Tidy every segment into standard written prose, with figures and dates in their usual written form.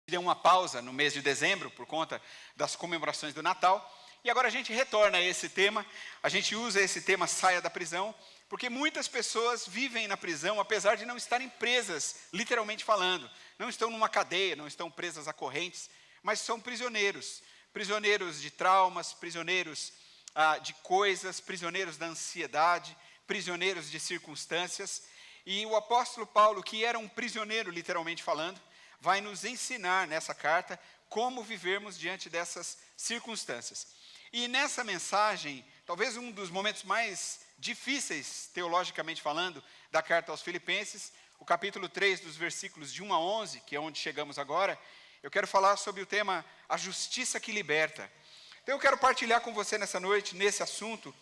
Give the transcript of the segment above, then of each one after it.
Deu uma pausa no mês de dezembro por conta das comemorações do Natal, e agora a gente retorna a esse tema, a gente usa esse tema saia da prisão, porque muitas pessoas vivem na prisão, apesar de não estarem presas, literalmente falando, não estão numa cadeia, não estão presas a correntes, mas são prisioneiros, prisioneiros de traumas, prisioneiros de coisas, prisioneiros da ansiedade, prisioneiros de circunstâncias, e o apóstolo Paulo, que era um prisioneiro, literalmente falando, vai nos ensinar nessa carta como vivermos diante dessas circunstâncias. E nessa mensagem, talvez um dos momentos mais difíceis, teologicamente falando, da carta aos Filipenses, o capítulo 3, dos versículos de 1 a 11, que é onde chegamos agora, eu quero falar sobre o tema a justiça que liberta. Então eu quero partilhar com você nessa noite, nesse assunto,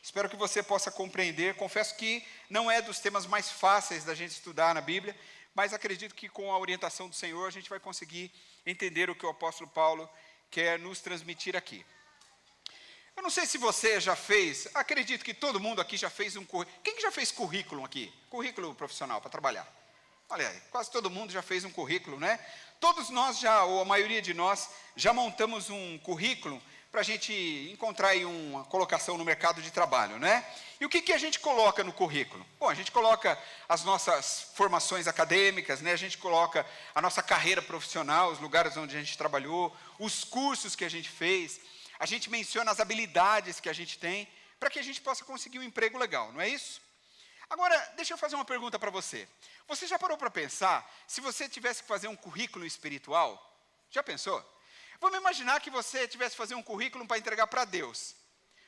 espero que você possa compreender. Confesso que não é dos temas mais fáceis da gente estudar na Bíblia, mas acredito que com a orientação do Senhor a gente vai conseguir entender o que o apóstolo Paulo quer nos transmitir aqui. Eu não sei se você já fez, acredito que todo mundo aqui já fez um currículo. Quem que já fez currículo aqui? Currículo profissional para trabalhar. Olha aí, quase todo mundo já fez um currículo, né? Todos nós já, ou a maioria de nós, já montamos um currículo para a gente encontrar aí uma colocação no mercado de trabalho, né? E o que a gente coloca no currículo? Bom, a gente coloca as nossas formações acadêmicas, né? A gente coloca a nossa carreira profissional, os lugares onde a gente trabalhou, os cursos que a gente fez, a gente menciona as habilidades que a gente tem, para que a gente possa conseguir um emprego legal, não é isso? Agora, deixa eu fazer uma pergunta para você. Você já parou para pensar, se você tivesse que fazer um currículo espiritual? Já pensou? Vamos imaginar que você tivesse que fazer um currículo para entregar para Deus.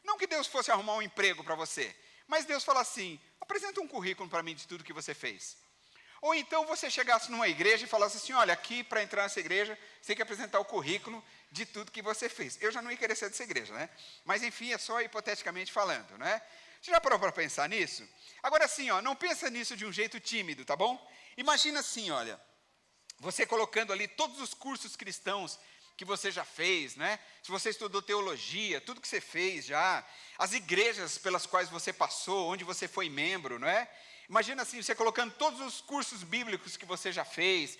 Não que Deus fosse arrumar um emprego para você, mas Deus fala assim, apresenta um currículo para mim de tudo que você fez. Ou então você chegasse numa igreja e falasse assim, olha, aqui para entrar nessa igreja, você tem que apresentar o currículo de tudo que você fez. Eu já não ia querer ser dessa igreja, né? Mas enfim, é só hipoteticamente falando, né? Você já parou para pensar nisso? Agora sim, ó, não pensa nisso de um jeito tímido, tá bom? Imagina assim, olha, você colocando ali todos os cursos cristãos que você já fez, né? Se você estudou teologia, tudo que você fez já, as igrejas pelas quais você passou, onde você foi membro, não é? Imagina assim, você colocando todos os cursos bíblicos que você já fez,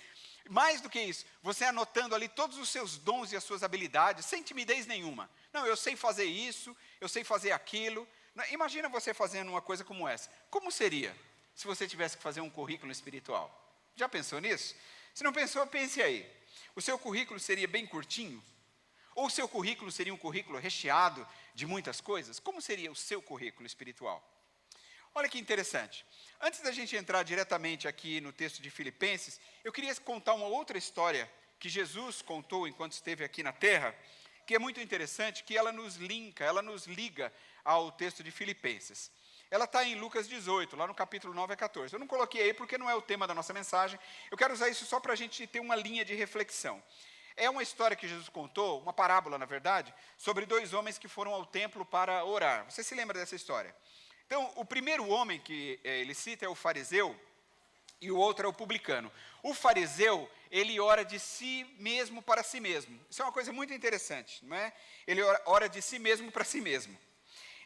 mais do que isso, você anotando ali todos os seus dons e as suas habilidades, sem timidez nenhuma. Não, eu sei fazer isso, eu sei fazer aquilo. Imagina você fazendo uma coisa como essa. Como seria se você tivesse que fazer um currículo espiritual? Já pensou nisso? Se não pensou, pense aí. O seu currículo seria bem curtinho? Ou o seu currículo seria um currículo recheado de muitas coisas? Como seria o seu currículo espiritual? Olha que interessante. Antes da gente entrar diretamente aqui no texto de Filipenses, eu queria contar uma outra história que Jesus contou enquanto esteve aqui na terra, que é muito interessante, que ela nos liga ao texto de Filipenses. Ela está em Lucas 18, lá no capítulo 9 a 14. Eu não coloquei aí porque não é o tema da nossa mensagem. Eu quero usar isso só para a gente ter uma linha de reflexão. É uma história que Jesus contou, uma parábola, na verdade, sobre dois homens que foram ao templo para orar. Você se lembra dessa história? Então, o primeiro homem que ele cita é o fariseu e o outro é o publicano. O fariseu, ele ora de si mesmo para si mesmo. Isso é uma coisa muito interessante, não é? Ele ora de si mesmo para si mesmo.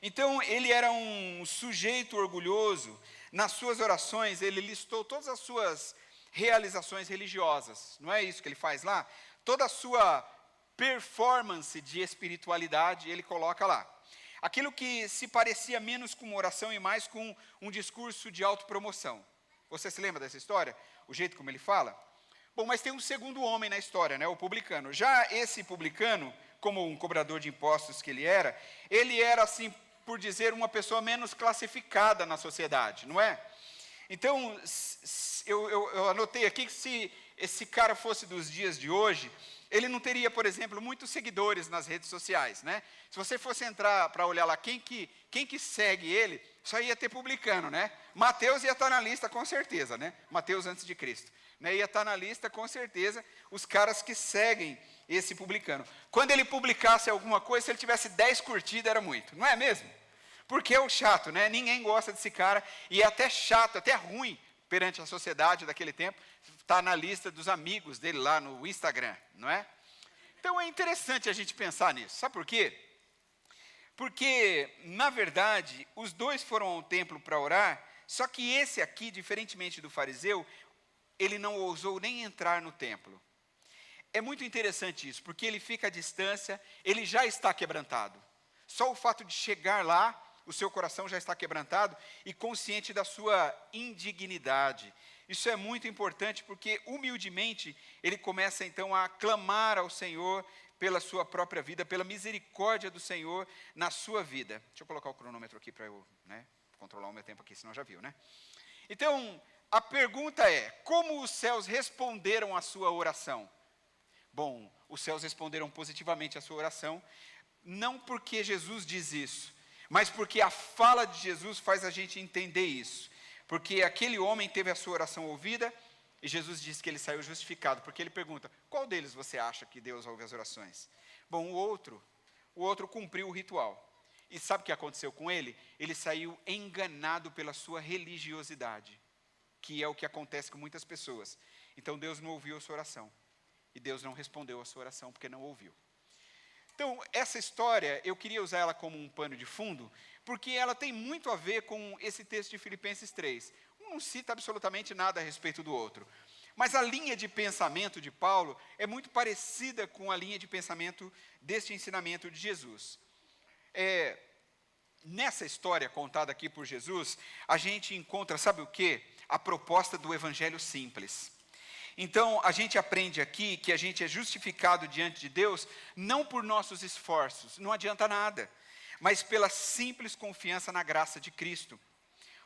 Então, ele era um sujeito orgulhoso. Nas suas orações, ele listou todas as suas realizações religiosas. Não é isso que ele faz lá? Toda a sua performance de espiritualidade, ele coloca lá. Aquilo que se parecia menos com uma oração e mais com um discurso de autopromoção. Você se lembra dessa história? O jeito como ele fala? Bom, mas tem um segundo homem na história, né? O publicano. Já esse publicano, como um cobrador de impostos que ele era assim, por dizer, uma pessoa menos classificada na sociedade, não é? Então, eu anotei aqui que se esse cara fosse dos dias de hoje, ele não teria, por exemplo, muitos seguidores nas redes sociais, né? Se você fosse entrar para olhar lá quem que segue ele, só ia ter publicano, né? Mateus ia estar na lista com certeza, né? Mateus antes de Cristo, né? Ia estar na lista com certeza os caras que seguem esse publicano. Quando ele publicasse alguma coisa, se ele tivesse 10 curtidas, era muito, não é mesmo? Porque é o chato, né? Ninguém gosta desse cara, e é até chato, até ruim perante a sociedade daquele tempo, está na lista dos amigos dele lá no Instagram, não é? Então é interessante a gente pensar nisso. Sabe por quê? Porque, na verdade, os dois foram ao templo para orar, só que esse aqui, diferentemente do fariseu, ele não ousou nem entrar no templo. é muito interessante isso, porque ele fica à distância, ele já está quebrantado. Só o fato de chegar lá, o seu coração já está quebrantado e consciente da sua indignidade. Isso é muito importante porque, humildemente, ele começa então a clamar ao Senhor pela sua própria vida, pela misericórdia do Senhor na sua vida. Deixa eu colocar o cronômetro aqui para eu controlar o meu tempo aqui, senão já viu, né? Então, a pergunta é, como os céus responderam à sua oração? Bom, os céus responderam positivamente à sua oração, não porque Jesus diz isso, mas porque a fala de Jesus faz a gente entender isso. Porque aquele homem teve a sua oração ouvida, e Jesus diz que ele saiu justificado, porque ele pergunta, qual deles você acha que Deus ouve as orações? Bom, o outro cumpriu o ritual. E sabe o que aconteceu com ele? Ele saiu enganado pela sua religiosidade, que é o que acontece com muitas pessoas. Então Deus não ouviu a sua oração. E Deus não respondeu a sua oração, porque não ouviu. Então, essa história, eu queria usar ela como um pano de fundo, porque ela tem muito a ver com esse texto de Filipenses 3. Um não cita absolutamente nada a respeito do outro. Mas a linha de pensamento de Paulo é muito parecida com a linha de pensamento deste ensinamento de Jesus. Nessa história contada aqui por Jesus, a gente encontra, sabe o quê? A proposta do evangelho simples. Então, a gente aprende aqui que a gente é justificado diante de Deus, não por nossos esforços, não adianta nada, mas pela simples confiança na graça de Cristo,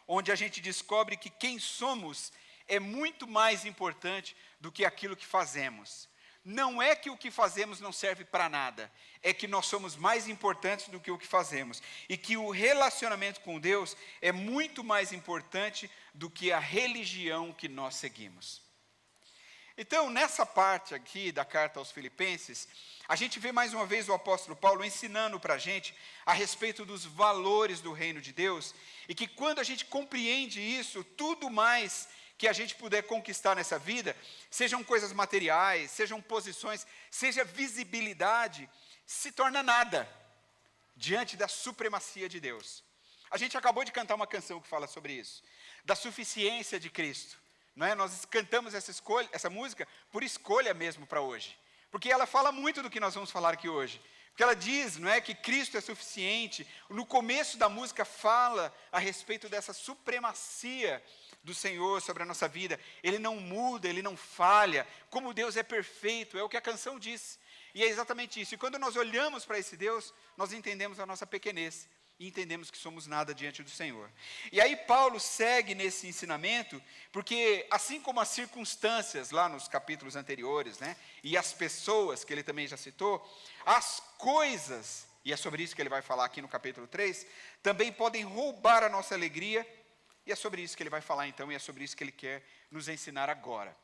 onde a gente descobre que quem somos é muito mais importante do que aquilo que fazemos. Não é que o que fazemos não serve para nada, é que nós somos mais importantes do que o que fazemos, e que o relacionamento com Deus é muito mais importante do que a religião que nós seguimos. Então, nessa parte aqui da carta aos Filipenses, a gente vê mais uma vez o apóstolo Paulo ensinando para a gente a respeito dos valores do reino de Deus, e que quando a gente compreende isso, tudo mais que a gente puder conquistar nessa vida, sejam coisas materiais, sejam posições, seja visibilidade, se torna nada diante da supremacia de Deus. A gente acabou de cantar uma canção que fala sobre isso, da suficiência de Cristo. Não é? Nós cantamos essa música por escolha mesmo para hoje, porque ela fala muito do que nós vamos falar aqui hoje, porque ela diz, não é, que Cristo é suficiente. No começo da música fala a respeito dessa supremacia do Senhor sobre a nossa vida. Ele não muda, Ele não falha, como Deus é perfeito, é o que a canção diz, e é exatamente isso. E quando nós olhamos para esse Deus, nós entendemos a nossa pequenez, e entendemos que somos nada diante do Senhor. E aí Paulo segue nesse ensinamento, porque assim como as circunstâncias lá nos capítulos anteriores, né, e as pessoas que ele também já citou, as coisas, e é sobre isso que ele vai falar aqui no capítulo 3, também podem roubar a nossa alegria, e é sobre isso que ele vai falar então, e é sobre isso que ele quer nos ensinar agora.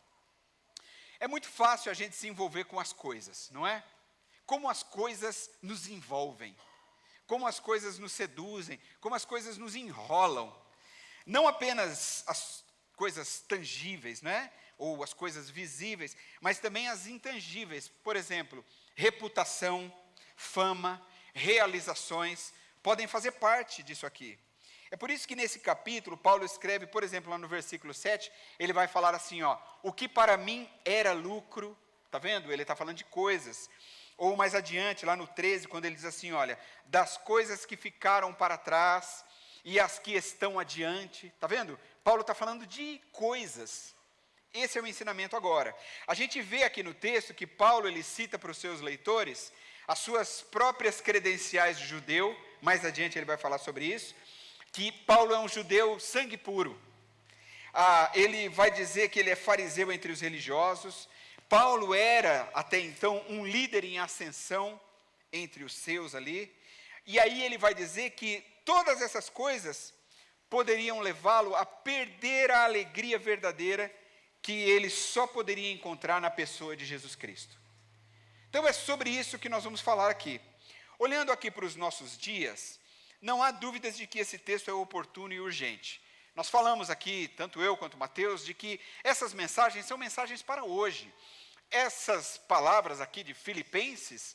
É muito fácil a gente se envolver com as coisas, não é? Como as coisas nos envolvem, como as coisas nos seduzem, como as coisas nos enrolam. Não apenas as coisas tangíveis, né? Ou as coisas visíveis, mas também as intangíveis. Por exemplo, reputação, fama, realizações, podem fazer parte disso aqui. É por isso que nesse capítulo, Paulo escreve, por exemplo, lá no versículo 7, ele vai falar assim, ó, o que para mim era lucro, tá vendo? Ele está falando de coisas. Ou mais adiante, lá no 13, quando ele diz assim, olha, das coisas que ficaram para trás e as que estão adiante, está vendo? Paulo está falando de coisas. Esse é o ensinamento agora. A gente vê aqui no texto que Paulo ele cita para os seus leitores as suas próprias credenciais de judeu, mais adiante ele vai falar sobre isso, que Paulo é um judeu sangue puro. Ele vai dizer que ele é fariseu entre os religiosos. Paulo era, até então, um líder em ascensão entre os seus ali, e aí ele vai dizer que todas essas coisas poderiam levá-lo a perder a alegria verdadeira que ele só poderia encontrar na pessoa de Jesus Cristo. Então é sobre isso que nós vamos falar aqui. Olhando aqui para os nossos dias, não há dúvidas de que esse texto é oportuno e urgente. Nós falamos aqui, tanto eu quanto Mateus, de que essas mensagens são mensagens para hoje. Essas palavras aqui de Filipenses,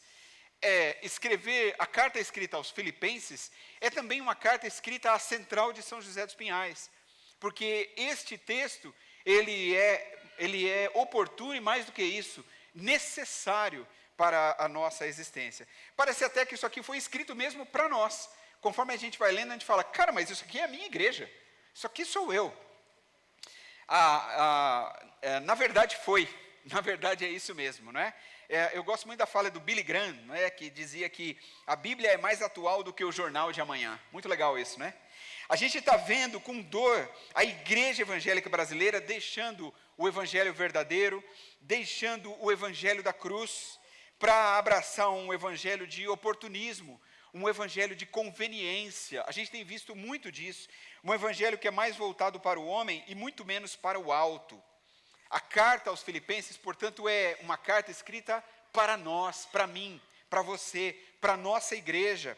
escrever a carta escrita aos Filipenses, é também uma carta escrita à Central de São José dos Pinhais, porque este texto, ele é oportuno e mais do que isso, necessário para a nossa existência. Parece até que isso aqui foi escrito mesmo para nós. Conforme a gente vai lendo, a gente fala, cara, mas isso aqui é a minha igreja. Isso aqui sou eu. Na verdade foi. Na verdade é isso mesmo, não é? Eu gosto muito da fala do Billy Graham, não é? Que dizia que a Bíblia é mais atual do que o jornal de amanhã. Muito legal isso, né? A gente está vendo com dor a igreja evangélica brasileira deixando o evangelho verdadeiro, deixando o evangelho da cruz, para abraçar um evangelho de oportunismo, um evangelho de conveniência. A gente tem visto muito disso, um evangelho que é mais voltado para o homem e muito menos para o alto. A carta aos Filipenses, portanto, é uma carta escrita para nós, para mim, para você, para a nossa igreja.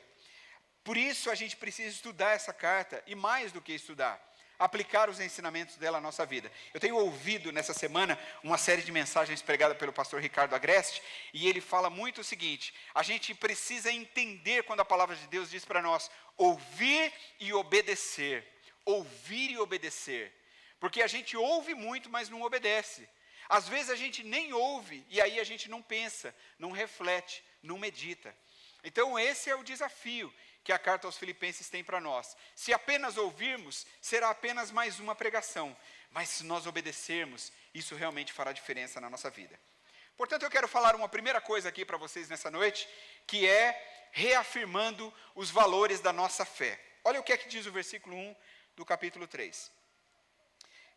Por isso a gente precisa estudar essa carta, e mais do que estudar, aplicar os ensinamentos dela à nossa vida. Eu tenho ouvido nessa semana uma série de mensagens pregadas pelo pastor Ricardo Agreste, e ele fala muito o seguinte: a gente precisa entender quando a palavra de Deus diz para nós, ouvir e obedecer. Ouvir e obedecer. Porque a gente ouve muito, mas não obedece. Às vezes a gente nem ouve, e aí a gente não pensa, não reflete, não medita. Então esse é o desafio que a carta aos Filipenses tem para nós. Se apenas ouvirmos, será apenas mais uma pregação. Mas se nós obedecermos, isso realmente fará diferença na nossa vida. Portanto, eu quero falar uma primeira coisa aqui para vocês nessa noite, que é reafirmando os valores da nossa fé. Olha o que é que diz o versículo 1 do capítulo 3.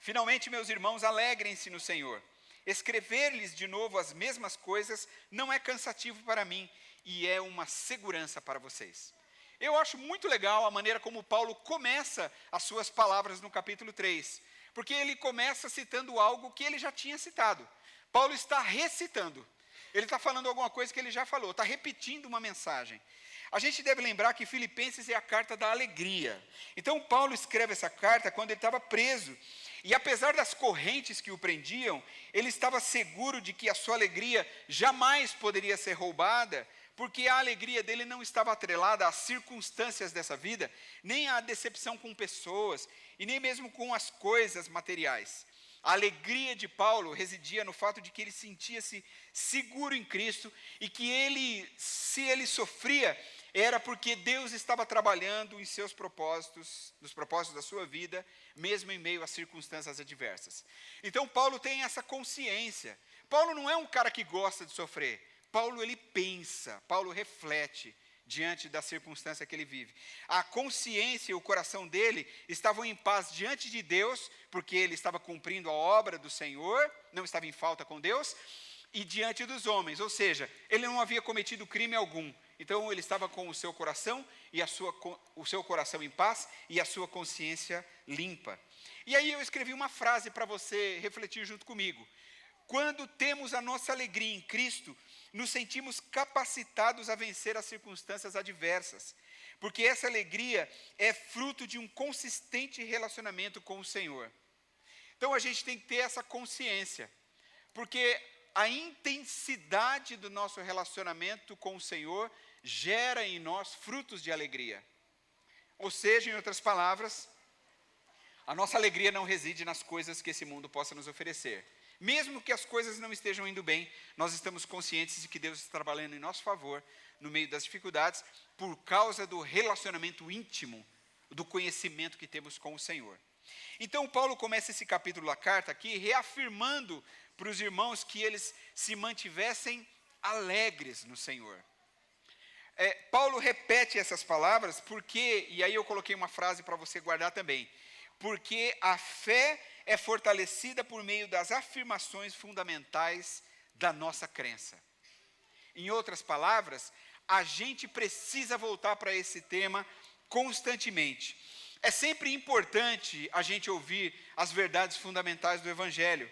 Finalmente, meus irmãos, alegrem-se no Senhor. Escrever-lhes de novo as mesmas coisas não é cansativo para mim e é uma segurança para vocês. Eu acho muito legal a maneira como Paulo começa as suas palavras no capítulo 3, porque ele começa citando algo que ele já tinha citado. Paulo está recitando, ele está falando alguma coisa que ele já falou, está repetindo uma mensagem. A gente deve lembrar que Filipenses é a carta da alegria. Então Paulo escreve essa carta quando ele estava preso, e apesar das correntes que o prendiam, ele estava seguro de que a sua alegria jamais poderia ser roubada, porque a alegria dele não estava atrelada às circunstâncias dessa vida, nem à decepção com pessoas, e nem mesmo com as coisas materiais. A alegria de Paulo residia no fato de que ele sentia-se seguro em Cristo, e que se ele sofria, era porque Deus estava trabalhando em seus propósitos, nos propósitos da sua vida, mesmo em meio às circunstâncias adversas. Então Paulo tem essa consciência. Paulo não é um cara que gosta de sofrer. Paulo, ele pensa, Paulo reflete diante da circunstância que ele vive. A consciência e o coração dele estavam em paz diante de Deus, porque ele estava cumprindo a obra do Senhor, não estava em falta com Deus, e diante dos homens, ou seja, ele não havia cometido crime algum. Então ele estava com o seu coração e o seu coração em paz e a sua consciência limpa. E aí eu escrevi uma frase para você refletir junto comigo. Quando temos a nossa alegria em Cristo, nos sentimos capacitados a vencer as circunstâncias adversas, porque essa alegria é fruto de um consistente relacionamento com o Senhor. Então a gente tem que ter essa consciência, porque a intensidade do nosso relacionamento com o Senhor gera em nós frutos de alegria. Ou seja, em outras palavras, a nossa alegria não reside nas coisas que esse mundo possa nos oferecer. Mesmo que as coisas não estejam indo bem, nós estamos conscientes de que Deus está trabalhando em nosso favor, no meio das dificuldades, por causa do relacionamento íntimo, do conhecimento que temos com o Senhor. Então, Paulo começa esse capítulo da carta aqui, reafirmando para os irmãos que eles se mantivessem alegres no Senhor. Paulo repete essas palavras porque, e aí eu coloquei uma frase para você guardar também, porque a fé é fortalecida por meio das afirmações fundamentais da nossa crença. Em outras palavras, a gente precisa voltar para esse tema constantemente. É sempre importante a gente ouvir as verdades fundamentais do Evangelho.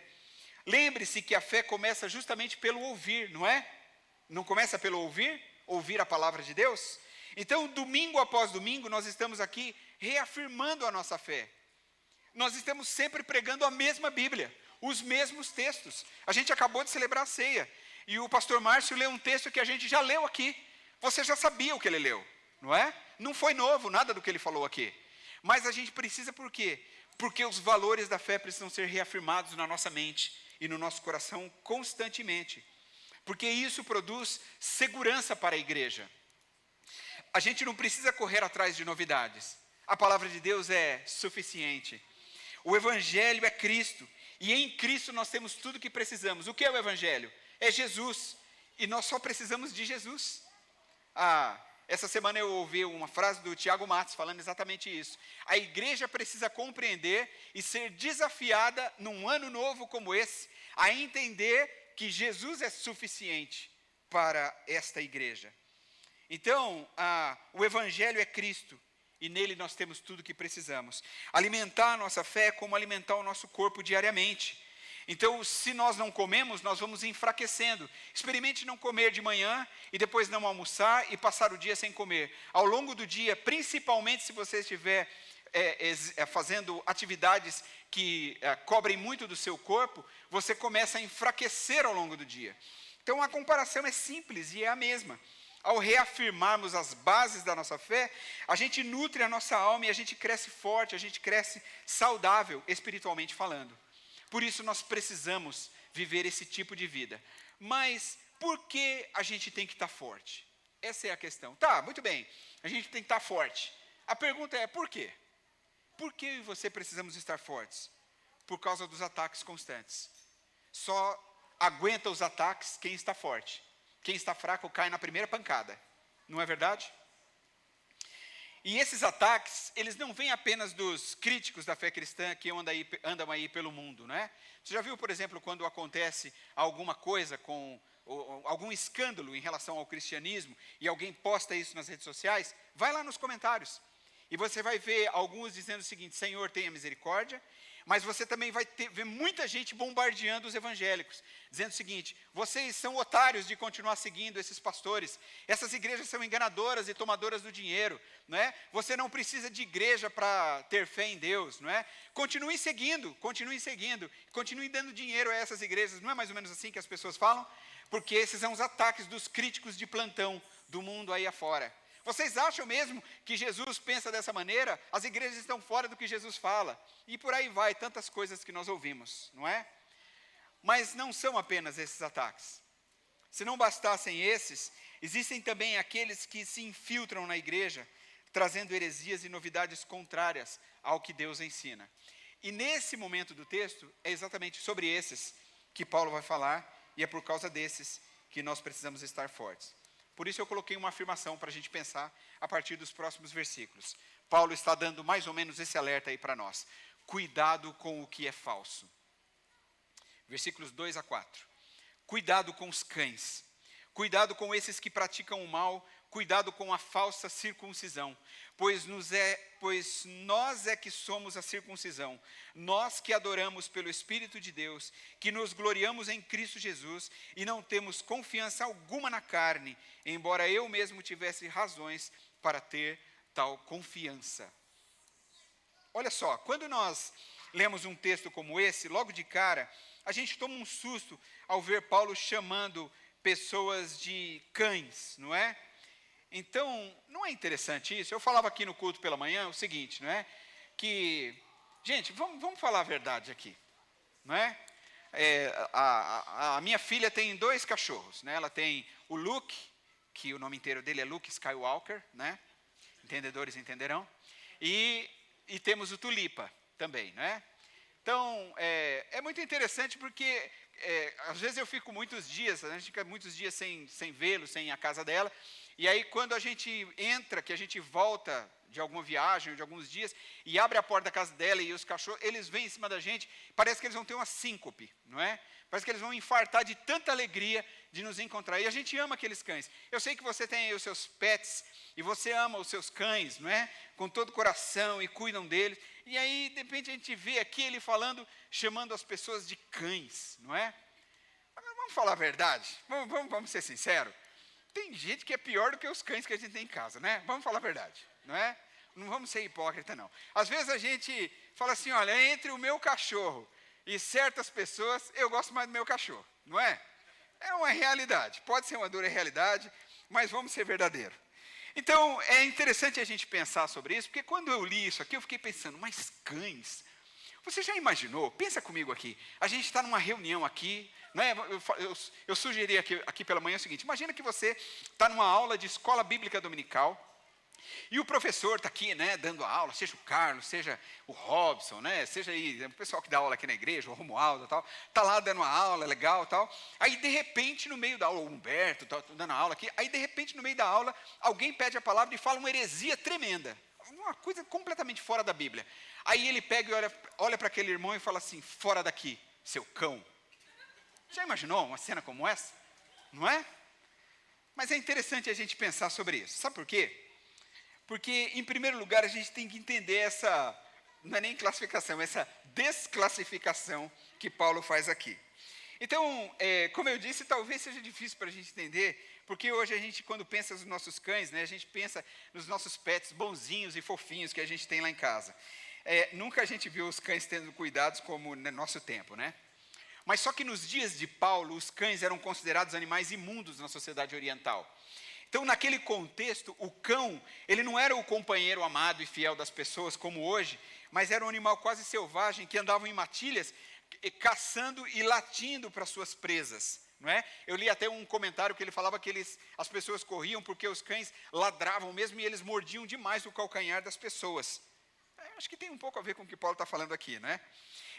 Lembre-se que a fé começa justamente pelo ouvir, não é? Não começa pelo ouvir? Ouvir a palavra de Deus? Então, domingo após domingo, nós estamos aqui reafirmando a nossa fé. Nós estamos sempre pregando a mesma Bíblia, os mesmos textos. A gente acabou de celebrar a ceia, e o pastor Márcio leu um texto que a gente já leu aqui. Você já sabia o que ele leu, não é? Não foi novo, nada do que ele falou aqui. Mas a gente precisa por quê? Porque os valores da fé precisam ser reafirmados na nossa mente e no nosso coração constantemente. porque isso produz segurança para a igreja. A gente não precisa correr atrás de novidades. A palavra de Deus é suficiente. O Evangelho é Cristo, e em Cristo nós temos tudo o que precisamos. O que é o Evangelho? É Jesus, e nós só precisamos de Jesus. Essa semana eu ouvi uma frase do Tiago Matos falando exatamente isso. A igreja precisa compreender e ser desafiada num ano novo como esse, a entender que Jesus é suficiente para esta igreja. Então, o Evangelho é Cristo, e nele nós temos tudo o que precisamos. Alimentar a nossa fé é como alimentar o nosso corpo diariamente. Então, se nós não comemos, nós vamos enfraquecendo. Experimente não comer de manhã e depois não almoçar e passar o dia sem comer. Ao longo do dia, principalmente se você estiver fazendo atividades que cobrem muito do seu corpo, você começa a enfraquecer ao longo do dia. Então, a comparação é simples e é a mesma. Ao reafirmarmos as bases da nossa fé, a gente nutre a nossa alma e a gente cresce forte, a gente cresce saudável, espiritualmente falando. Por isso nós precisamos viver esse tipo de vida. Mas por que a gente tem que estar forte? Essa é a questão. Tá, muito bem, a gente tem que estar forte. A pergunta é por quê? Por que eu e você precisamos estar fortes? Por causa dos ataques constantes. Só aguenta os ataques quem está forte. Quem está fraco cai na primeira pancada. Não é verdade? E esses ataques, eles não vêm apenas dos críticos da fé cristã que andam aí pelo mundo, né? Você já viu, por exemplo, quando acontece alguma coisa algum escândalo em relação ao cristianismo e alguém posta isso nas redes sociais? Vai lá nos comentários e você vai ver alguns dizendo o seguinte: Senhor, tenha misericórdia. Mas você também vai ver muita gente bombardeando os evangélicos, dizendo o seguinte: vocês são otários de continuar seguindo esses pastores, essas igrejas são enganadoras e tomadoras do dinheiro, não é? Você não precisa de igreja para ter fé em Deus, não é? Continue seguindo, continue dando dinheiro a essas igrejas, não é mais ou menos assim que as pessoas falam? Porque esses são os ataques dos críticos de plantão do mundo aí afora. Vocês acham mesmo que Jesus pensa dessa maneira? As igrejas estão fora do que Jesus fala. E por aí vai, tantas coisas que nós ouvimos, não é? Mas não são apenas esses ataques. Se não bastassem esses, existem também aqueles que se infiltram na igreja, trazendo heresias e novidades contrárias ao que Deus ensina. E nesse momento do texto, é exatamente sobre esses que Paulo vai falar, e é por causa desses que nós precisamos estar fortes. Por isso eu coloquei uma afirmação para a gente pensar a partir dos próximos versículos. Paulo está dando mais ou menos esse alerta aí para nós. Cuidado com o que é falso. Versículos 2 a 4. Cuidado com os cães. Cuidado com esses que praticam o mal. Cuidado com a falsa circuncisão. Pois nós é que somos a circuncisão. Nós que adoramos pelo Espírito de Deus, que nos gloriamos em Cristo Jesus e não temos confiança alguma na carne, embora eu mesmo tivesse razões para ter tal confiança. Olha só, quando nós lemos um texto como esse, logo de cara, a gente toma um susto ao ver Paulo chamando pessoas de cães, não é? Então, não é interessante isso? Eu falava aqui no culto pela manhã o seguinte, não é? Que, gente, vamos falar a verdade aqui, não é? A minha filha tem 2 cachorros, né? Ela tem o Luke, que o nome inteiro dele é Luke Skywalker, né? Entendedores entenderão. E temos o Tulipa também, né? Então, é muito interessante porque às vezes eu fico muitos dias, a gente fica muitos dias sem vê-lo, sem ir à casa dela. E aí, quando a gente entra, que a gente volta de alguma viagem, de alguns dias, e abre a porta da casa dela e os cachorros, eles vêm em cima da gente, parece que eles vão ter uma síncope, não é? Parece que eles vão infartar de tanta alegria de nos encontrar. E a gente ama aqueles cães. Eu sei que você tem aí os seus pets, e você ama os seus cães, não é? Com todo o coração, e cuidam deles. E aí, de repente, a gente vê aqui ele falando, chamando as pessoas de cães, não é? Agora, vamos falar a verdade, vamos ser sinceros. Tem gente que é pior do que os cães que a gente tem em casa, né? Vamos falar a verdade, não é? Não vamos ser hipócrita, não. Às vezes a gente fala assim, olha, entre o meu cachorro e certas pessoas, eu gosto mais do meu cachorro, não é? É uma realidade, pode ser uma dura realidade, mas vamos ser verdadeiros. Então, é interessante a gente pensar sobre isso, porque quando eu li isso aqui, eu fiquei pensando, mas cães? Você já imaginou? Pensa comigo aqui. A gente está numa reunião aqui, né? Eu sugeri aqui pela manhã o seguinte: imagina que você está numa aula de escola bíblica dominical, e o professor está aqui, né, dando a aula, seja o Carlos, seja o Robson, né, seja aí, o pessoal que dá aula aqui na igreja, o Romualdo e tal, está lá dando a aula, legal e tal. Aí, de repente, no meio da aula, o Humberto está dando a aula aqui, aí, de repente, no meio da aula, alguém pede a palavra e fala uma heresia tremenda, uma coisa completamente fora da Bíblia. Aí ele pega e olha para aquele irmão e fala assim: fora daqui, seu cão. Já imaginou uma cena como essa? Não é? Mas é interessante a gente pensar sobre isso. Sabe por quê? Porque, em primeiro lugar, a gente tem que entender essa, não é nem classificação, essa desclassificação que Paulo faz aqui. Então, como eu disse, talvez seja difícil para a gente entender, porque hoje a gente, quando pensa nos nossos cães, né, a gente pensa nos nossos pets bonzinhos e fofinhos que a gente tem lá em casa. Nunca a gente viu os cães tendo cuidados como no nosso tempo, né? Mas só que nos dias de Paulo, os cães eram considerados animais imundos na sociedade oriental. Então, naquele contexto, o cão, ele não era o companheiro amado e fiel das pessoas como hoje, mas era um animal quase selvagem que andava em matilhas, caçando e latindo para suas presas, não é? Eu li até um comentário que ele falava que as pessoas corriam porque os cães ladravam mesmo e eles mordiam demais o calcanhar das pessoas. Acho que tem um pouco a ver com o que Paulo está falando aqui, não é?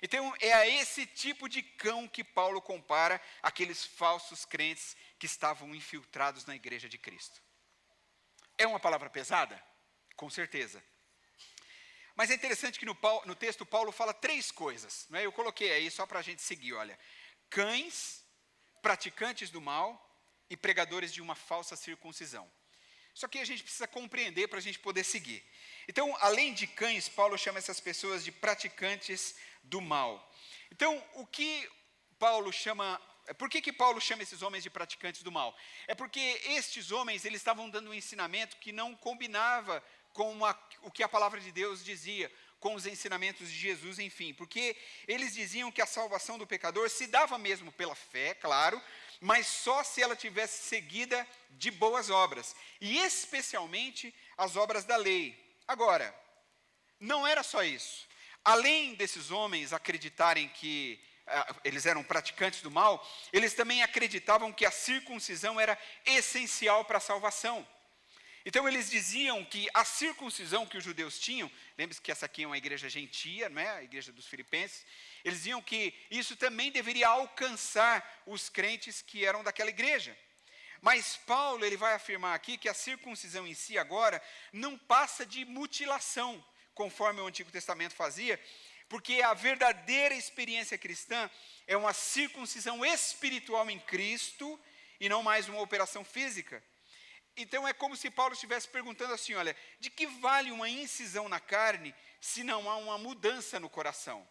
Então, é a esse tipo de cão que Paulo compara aqueles falsos crentes que estavam infiltrados na igreja de Cristo. É uma palavra pesada? Com certeza. Mas é interessante que no texto Paulo fala 3 coisas, não é? Eu coloquei aí só para a gente seguir, olha. Cães, praticantes do mal e pregadores de uma falsa circuncisão. Só que a gente precisa compreender para a gente poder seguir. Então, além de cães, Paulo chama essas pessoas de praticantes do mal. Então, por que Paulo chama esses homens de praticantes do mal? É porque estes homens, eles estavam dando um ensinamento que não combinava com o que a palavra de Deus dizia, com os ensinamentos de Jesus, enfim. Porque eles diziam que a salvação do pecador se dava mesmo pela fé, claro, mas só se ela tivesse seguida de boas obras, e especialmente as obras da lei. Agora, não era só isso. Além desses homens acreditarem que eles eram praticantes do mal, eles também acreditavam que a circuncisão era essencial para a salvação. Então eles diziam que a circuncisão que os judeus tinham, lembre-se que essa aqui é uma igreja gentia, não é? A igreja dos Filipenses, eles diziam que isso também deveria alcançar os crentes que eram daquela igreja. Mas Paulo, ele vai afirmar aqui que a circuncisão em si agora não passa de mutilação, conforme o Antigo Testamento fazia, porque a verdadeira experiência cristã é uma circuncisão espiritual em Cristo e não mais uma operação física. Então é como se Paulo estivesse perguntando assim, olha, de que vale uma incisão na carne se não há uma mudança no coração?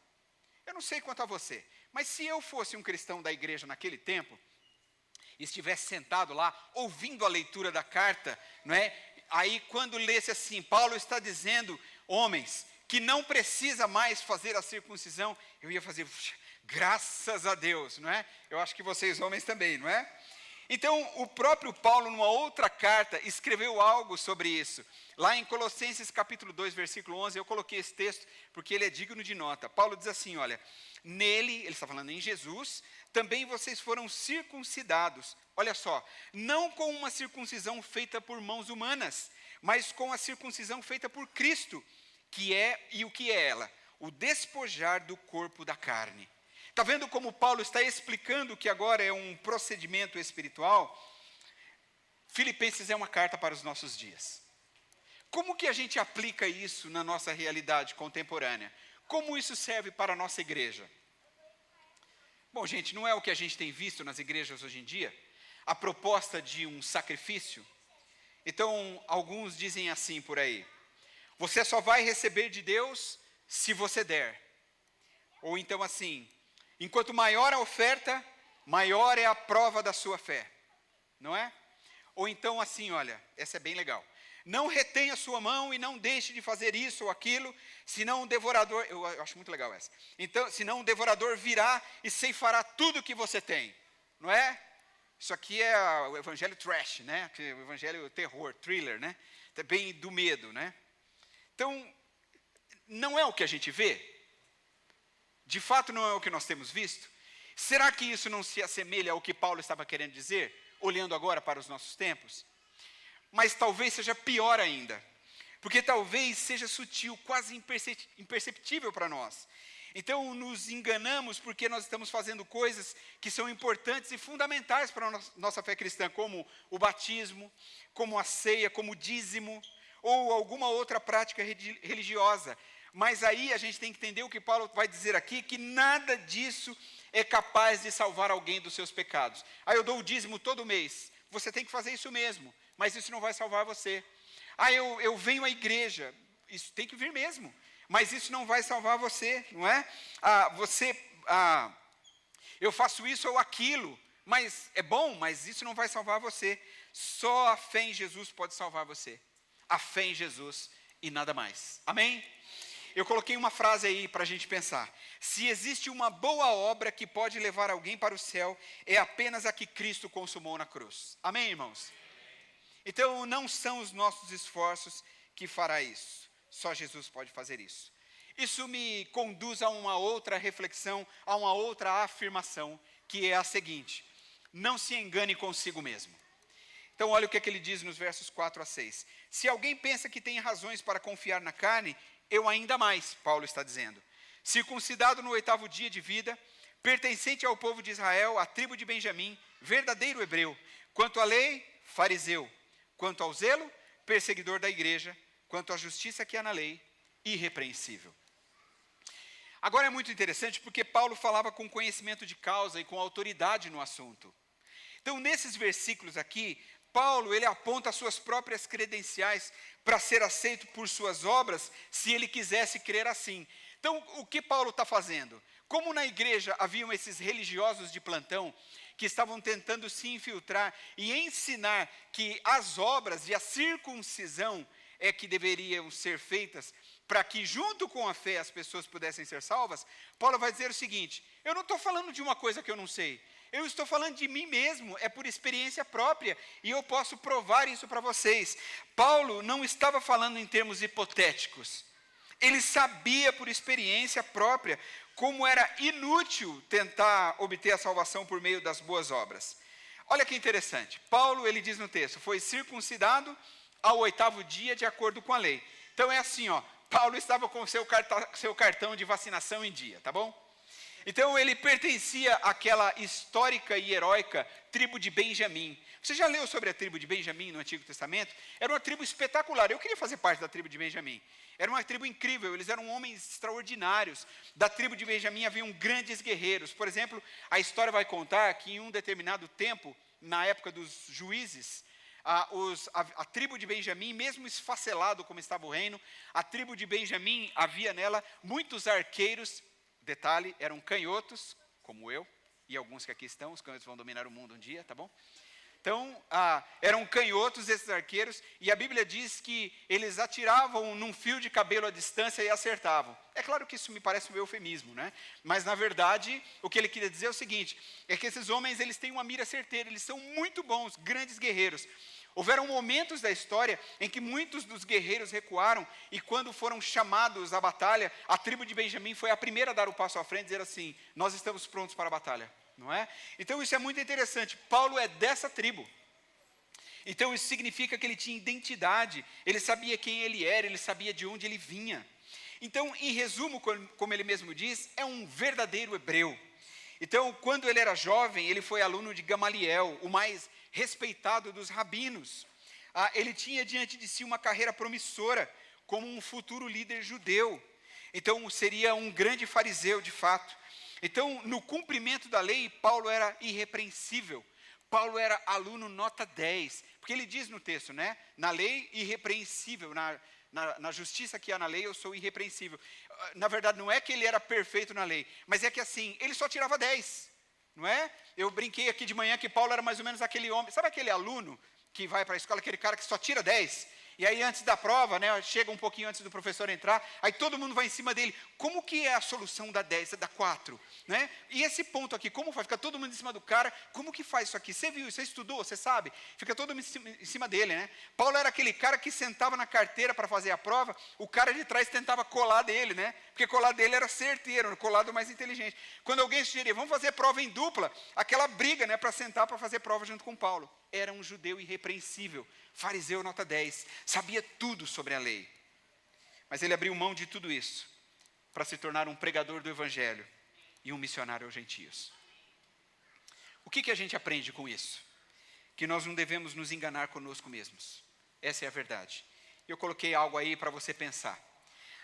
Eu não sei quanto a você, mas se eu fosse um cristão da igreja naquele tempo, e estivesse sentado lá, ouvindo a leitura da carta, não é? Aí quando lesse assim, Paulo está dizendo, homens, que não precisa mais fazer a circuncisão, eu ia fazer, graças a Deus, não é? Eu acho que vocês homens também, não é? Então, o próprio Paulo, numa outra carta, escreveu algo sobre isso. Lá em Colossenses capítulo 2, versículo 11, eu coloquei esse texto porque ele é digno de nota. Paulo diz assim, olha, nele, ele está falando em Jesus, também vocês foram circuncidados. Olha só, não com uma circuncisão feita por mãos humanas, mas com a circuncisão feita por Cristo, e o que é ela? O despojar do corpo da carne. Está vendo como Paulo está explicando que agora é um procedimento espiritual? Filipenses é uma carta para os nossos dias. Como que a gente aplica isso na nossa realidade contemporânea? Como isso serve para a nossa igreja? Bom, gente, não é o que a gente tem visto nas igrejas hoje em dia? A proposta de um sacrifício? Então, alguns dizem assim por aí, você só vai receber de Deus se você der. Ou então assim, enquanto maior a oferta, maior é a prova da sua fé. Não é? Ou então assim, olha, essa é bem legal. Não retenha sua mão e não deixe de fazer isso ou aquilo, senão o devorador, eu acho muito legal essa. Então, senão o devorador virá e ceifará tudo que você tem. Não é? Isso aqui é o evangelho trash, né? O evangelho terror, thriller, né? Bem do medo, né? Então, não é o que a gente vê. De fato, não é o que nós temos visto? Será que isso não se assemelha ao que Paulo estava querendo dizer, olhando agora para os nossos tempos? Mas talvez seja pior ainda, porque talvez seja sutil, quase imperceptível para nós. Então, nos enganamos porque nós estamos fazendo coisas que são importantes e fundamentais para a nossa fé cristã, como o batismo, como a ceia, como o dízimo, ou alguma outra prática religiosa. Mas aí a gente tem que entender o que Paulo vai dizer aqui, que nada disso é capaz de salvar alguém dos seus pecados. Eu dou o dízimo todo mês, você tem que fazer isso mesmo, mas isso não vai salvar você. Eu venho à igreja, isso tem que vir mesmo, mas isso não vai salvar você, não é? Eu faço isso ou aquilo, mas é bom, mas isso não vai salvar você. Só a fé em Jesus pode salvar você. A fé em Jesus e nada mais. Amém? Eu coloquei uma frase aí para a gente pensar. Se existe uma boa obra que pode levar alguém para o céu, é apenas a que Cristo consumou na cruz. Amém, irmãos? Então, não são os nossos esforços que fará isso. Só Jesus pode fazer isso. Isso me conduz a uma outra reflexão, a uma outra afirmação, que é a seguinte: não se engane consigo mesmo. Então, olha o que ele diz nos versos 4 a 6. Se alguém pensa que tem razões para confiar na carne, eu ainda mais, Paulo está dizendo. Circuncidado no 8º dia de vida, pertencente ao povo de Israel, à tribo de Benjamim, verdadeiro hebreu. Quanto à lei, fariseu. Quanto ao zelo, perseguidor da igreja. Quanto à justiça que há na lei, irrepreensível. Agora é muito interessante porque Paulo falava com conhecimento de causa e com autoridade no assunto. Então, nesses versículos aqui, Paulo, ele aponta as suas próprias credenciais para ser aceito por suas obras, se ele quisesse crer assim. Então, o que Paulo está fazendo? Como na igreja haviam esses religiosos de plantão, que estavam tentando se infiltrar e ensinar que as obras e a circuncisão é que deveriam ser feitas para que junto com a fé as pessoas pudessem ser salvas, Paulo vai dizer o seguinte: eu não estou falando de uma coisa que eu não sei, eu estou falando de mim mesmo, é por experiência própria, e eu posso provar isso para vocês. Paulo não estava falando em termos hipotéticos, ele sabia por experiência própria como era inútil tentar obter a salvação por meio das boas obras. Olha que interessante, Paulo, ele diz no texto, foi circuncidado ao 8º dia de acordo com a lei. Então é assim, Paulo estava com seu cartão de vacinação em dia, tá bom? Então ele pertencia àquela histórica e heróica tribo de Benjamim. Você já leu sobre a tribo de Benjamim no Antigo Testamento? Era uma tribo espetacular, eu queria fazer parte da tribo de Benjamim. Era uma tribo incrível, eles eram homens extraordinários. Da tribo de Benjamim haviam grandes guerreiros. Por exemplo, a história vai contar que em um determinado tempo, na época dos juízes, a tribo de Benjamim, mesmo esfacelado como estava o reino, a tribo de Benjamim, havia nela muitos arqueiros. Detalhe, eram canhotos, como eu, e alguns que aqui estão, os canhotos vão dominar o mundo um dia, tá bom? Então, eram canhotos esses arqueiros, e a Bíblia diz que eles atiravam num fio de cabelo à distância e acertavam. É claro que isso me parece um eufemismo, né? Mas, na verdade, o que ele queria dizer é o seguinte, é que esses homens, eles têm uma mira certeira, eles são muito bons, grandes guerreiros. Houveram momentos da história em que muitos dos guerreiros recuaram, e quando foram chamados à batalha, a tribo de Benjamim foi a primeira a dar o passo à frente e dizer assim: nós estamos prontos para a batalha, não é? Então isso é muito interessante, Paulo é dessa tribo. Então isso significa que ele tinha identidade, ele sabia quem ele era, ele sabia de onde ele vinha. Então, em resumo, como ele mesmo diz, é um verdadeiro hebreu. Então, quando ele era jovem, ele foi aluno de Gamaliel, o mais respeitado dos rabinos. Ele tinha diante de si uma carreira promissora, como um futuro líder judeu. Então, seria um grande fariseu, de fato. Então, no cumprimento da lei, Paulo era irrepreensível. Paulo era aluno nota 10, porque ele diz no texto, né? Na lei, irrepreensível, na justiça que há na lei, eu sou irrepreensível. Na verdade, não é que ele era perfeito na lei, mas é que assim, ele só tirava 10, não é? Eu brinquei aqui de manhã que Paulo era mais ou menos aquele homem, sabe aquele aluno que vai para a escola, aquele cara que só tira 10? E aí antes da prova, né, chega um pouquinho antes do professor entrar, aí todo mundo vai em cima dele. Como que é a solução da 10, da 4? Né? E esse ponto aqui, como faz? Fica todo mundo em cima do cara, como que faz isso aqui? Você viu, você estudou, você sabe? Fica todo mundo em cima dele, né? Paulo era aquele cara que sentava na carteira para fazer a prova, o cara de trás tentava colar dele, né? Porque colar dele era certeiro, colar do mais inteligente. Quando alguém sugeria, vamos fazer prova em dupla, aquela briga, né, para sentar para fazer prova junto com Paulo. Era um judeu irrepreensível, fariseu nota 10, sabia tudo sobre a lei. Mas ele abriu mão de tudo isso para se tornar um pregador do evangelho e um missionário aos gentios. O que a gente aprende com isso? Que nós não devemos nos enganar conosco mesmos. Essa é a verdade. Eu coloquei algo aí para você pensar.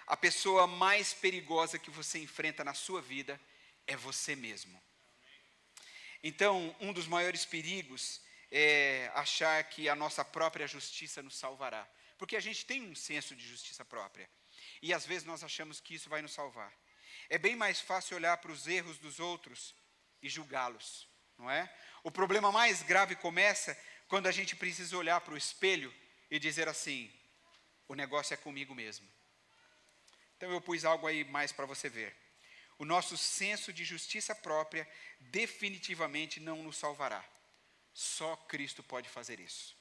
A pessoa mais perigosa que você enfrenta na sua vida é você mesmo. Então, um dos maiores perigos é achar que a nossa própria justiça nos salvará. Porque a gente tem um senso de justiça própria. E às vezes nós achamos que isso vai nos salvar. É bem mais fácil olhar para os erros dos outros e julgá-los, não é? O problema mais grave começa quando a gente precisa olhar para o espelho e dizer assim, o negócio é comigo mesmo. Então eu pus algo aí mais para você ver. O nosso senso de justiça própria definitivamente não nos salvará. Só Cristo pode fazer isso.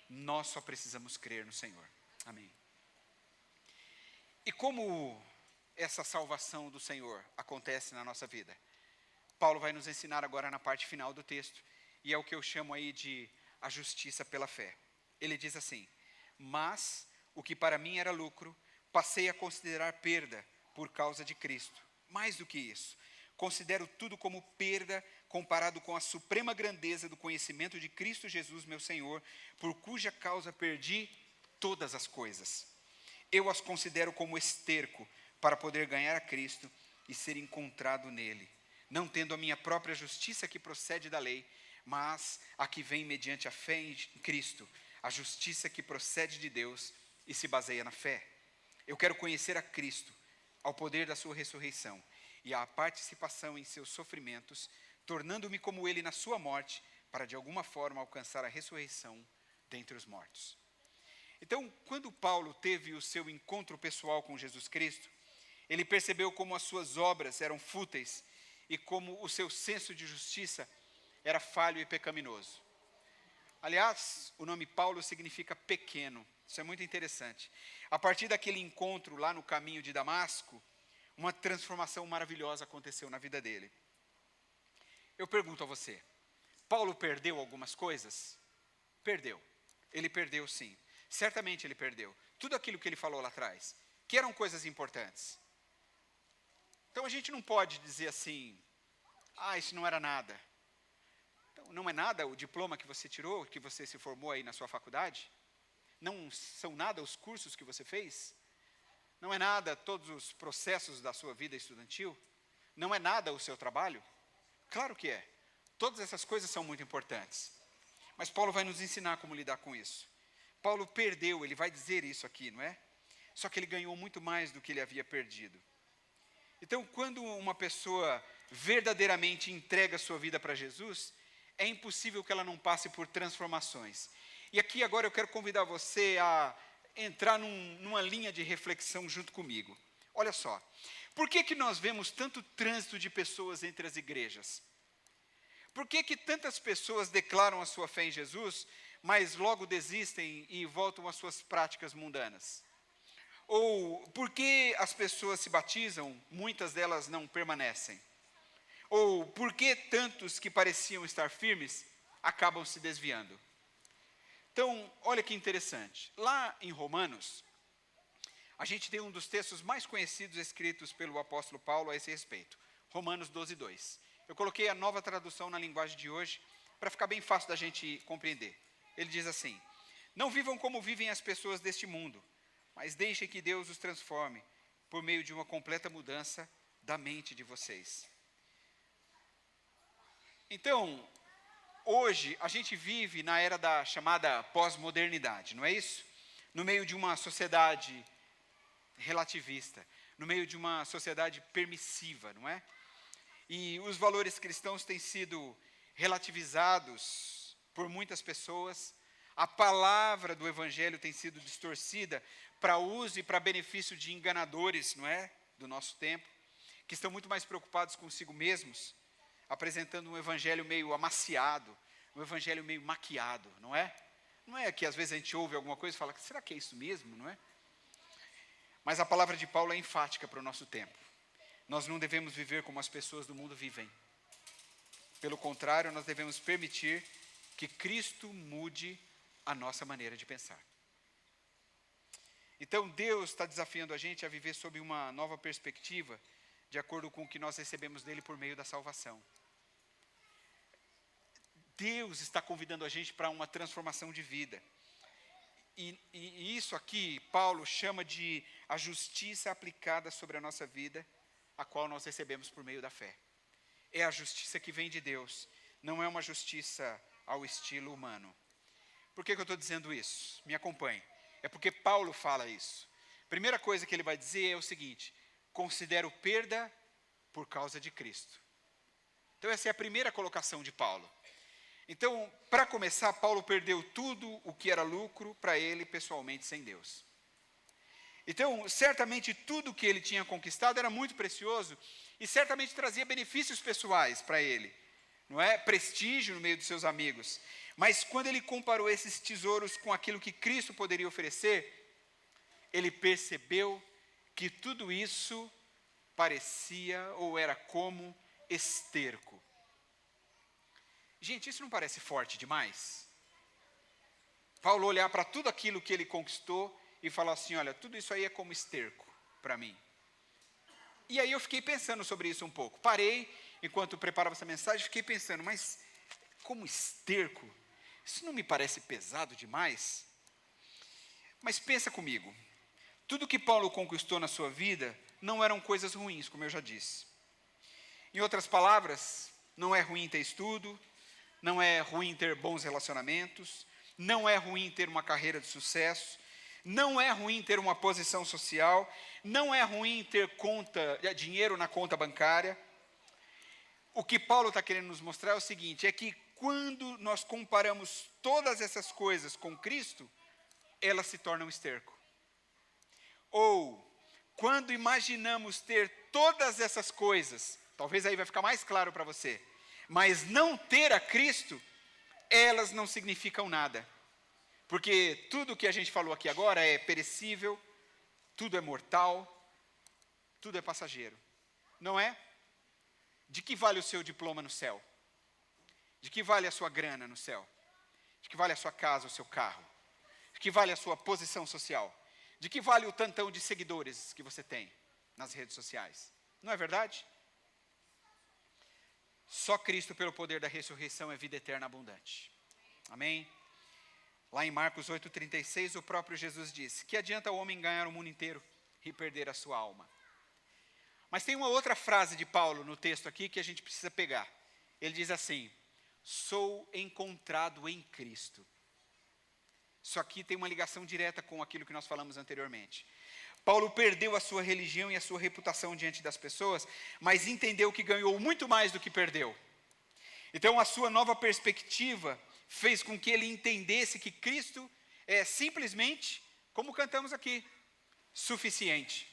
Nós só precisamos crer no Senhor. Amém. E como essa salvação do Senhor acontece na nossa vida? Paulo vai nos ensinar agora na parte final do texto, e é o que eu chamo aí de a justiça pela fé. Ele diz assim, mas o que para mim era lucro, passei a considerar perda por causa de Cristo. Mais do que isso, considero tudo como perda comparado com a suprema grandeza do conhecimento de Cristo Jesus, meu Senhor, por cuja causa perdi todas as coisas. Eu as considero como esterco para poder ganhar a Cristo e ser encontrado nele, não tendo a minha própria justiça que procede da lei, mas a que vem mediante a fé em Cristo, a justiça que procede de Deus e se baseia na fé. Eu quero conhecer a Cristo, ao poder da sua ressurreição e à participação em seus sofrimentos, tornando-me como ele na sua morte, para de alguma forma alcançar a ressurreição dentre os mortos. Então, quando Paulo teve o seu encontro pessoal com Jesus Cristo, ele percebeu como as suas obras eram fúteis e como o seu senso de justiça era falho e pecaminoso. Aliás, o nome Paulo significa pequeno. Isso é muito interessante. A partir daquele encontro lá no caminho de Damasco, uma transformação maravilhosa aconteceu na vida dele. Eu pergunto a você, Paulo perdeu algumas coisas? Perdeu. Ele perdeu sim. Certamente ele perdeu. Tudo aquilo que ele falou lá atrás, que eram coisas importantes. Então a gente não pode dizer assim, isso não era nada. Então, não é nada o diploma que você tirou, que você se formou aí na sua faculdade? Não são nada os cursos que você fez? Não é nada todos os processos da sua vida estudantil? Não é nada o seu trabalho? Claro que é. Todas essas coisas são muito importantes. Mas Paulo vai nos ensinar como lidar com isso. Paulo perdeu, ele vai dizer isso aqui, não é? Só que ele ganhou muito mais do que ele havia perdido. Então, quando uma pessoa verdadeiramente entrega a sua vida para Jesus, é impossível que ela não passe por transformações. E aqui agora eu quero convidar você a entrar numa linha de reflexão junto comigo. Olha só, por que nós vemos tanto trânsito de pessoas entre as igrejas? Por que tantas pessoas declaram a sua fé em Jesus, mas logo desistem e voltam às suas práticas mundanas? Ou por que as pessoas se batizam, muitas delas não permanecem? Ou por que tantos que pareciam estar firmes acabam se desviando? Então, olha que interessante. Lá em Romanos, a gente tem um dos textos mais conhecidos escritos pelo apóstolo Paulo a esse respeito. Romanos 12, 2. Eu coloquei a nova tradução na linguagem de hoje, para ficar bem fácil da gente compreender. Ele diz assim, não vivam como vivem as pessoas deste mundo, mas deixem que Deus os transforme, por meio de uma completa mudança da mente de vocês. Então, hoje, a gente vive na era da chamada pós-modernidade, não é isso? No meio de uma sociedade relativista, no meio de uma sociedade permissiva, não é? E os valores cristãos têm sido relativizados por muitas pessoas, A palavra do evangelho tem sido distorcida para uso e para benefício de enganadores, não é? Do nosso tempo, que estão muito mais preocupados consigo mesmos, apresentando um evangelho meio amaciado, um evangelho meio maquiado, não é? Não é que às vezes a gente ouve alguma coisa e fala, será que é isso mesmo, não é? Mas a palavra de Paulo é enfática para o nosso tempo. Nós não devemos viver como as pessoas do mundo vivem. Pelo contrário, nós devemos permitir que Cristo mude a nossa maneira de pensar. Então, Deus está desafiando a gente a viver sob uma nova perspectiva, de acordo com o que nós recebemos dele por meio da salvação. Deus está convidando a gente para uma transformação de vida. E isso aqui, Paulo chama de a justiça aplicada sobre a nossa vida, a qual nós recebemos por meio da fé. É a justiça que vem de Deus, não é uma justiça ao estilo humano. Por que eu estou dizendo isso? Me acompanhe. É porque Paulo fala isso. Primeira coisa que ele vai dizer é o seguinte: considero perda por causa de Cristo. Então essa é a primeira colocação de Paulo. Então, para começar, Paulo perdeu tudo o que era lucro para ele pessoalmente sem Deus. Então, certamente tudo que ele tinha conquistado era muito precioso e certamente trazia benefícios pessoais para ele, não é? Prestígio no meio dos seus amigos. Mas quando ele comparou esses tesouros com aquilo que Cristo poderia oferecer, ele percebeu que tudo isso parecia ou era como esterco. Gente, isso não parece forte demais? Paulo olhar para tudo aquilo que ele conquistou e falar assim, olha, tudo isso aí é como esterco para mim. E aí eu fiquei pensando sobre isso um pouco. Parei, enquanto preparava essa mensagem, fiquei pensando, mas como esterco? Isso não me parece pesado demais? Mas pensa comigo, tudo que Paulo conquistou na sua vida não eram coisas ruins, como eu já disse. Em outras palavras, não é ruim ter estudo, não é ruim ter bons relacionamentos, não é ruim ter uma carreira de sucesso, não é ruim ter uma posição social, não é ruim ter dinheiro na conta bancária. O que Paulo está querendo nos mostrar é o seguinte, é que quando nós comparamos todas essas coisas com Cristo, elas se tornam esterco. Ou, quando imaginamos ter todas essas coisas, talvez aí vai ficar mais claro para você, mas não ter a Cristo, elas não significam nada. Porque tudo que a gente falou aqui agora é perecível, tudo é mortal, tudo é passageiro. Não é? De que vale o seu diploma no céu? De que vale a sua grana no céu? De que vale a sua casa, o seu carro? De que vale a sua posição social? De que vale o tantão de seguidores que você tem nas redes sociais? Não é verdade? Só Cristo, pelo poder da ressurreição, é vida eterna abundante. Amém? Lá em Marcos 8,36, o próprio Jesus disse, que adianta o homem ganhar o mundo inteiro e perder a sua alma? Mas tem uma outra frase de Paulo no texto aqui que a gente precisa pegar. Ele diz assim, sou encontrado em Cristo. Isso aqui tem uma ligação direta com aquilo que nós falamos anteriormente. Paulo perdeu a sua religião e a sua reputação diante das pessoas, mas entendeu que ganhou muito mais do que perdeu. Então a sua nova perspectiva fez com que ele entendesse que Cristo é simplesmente, como cantamos aqui, suficiente.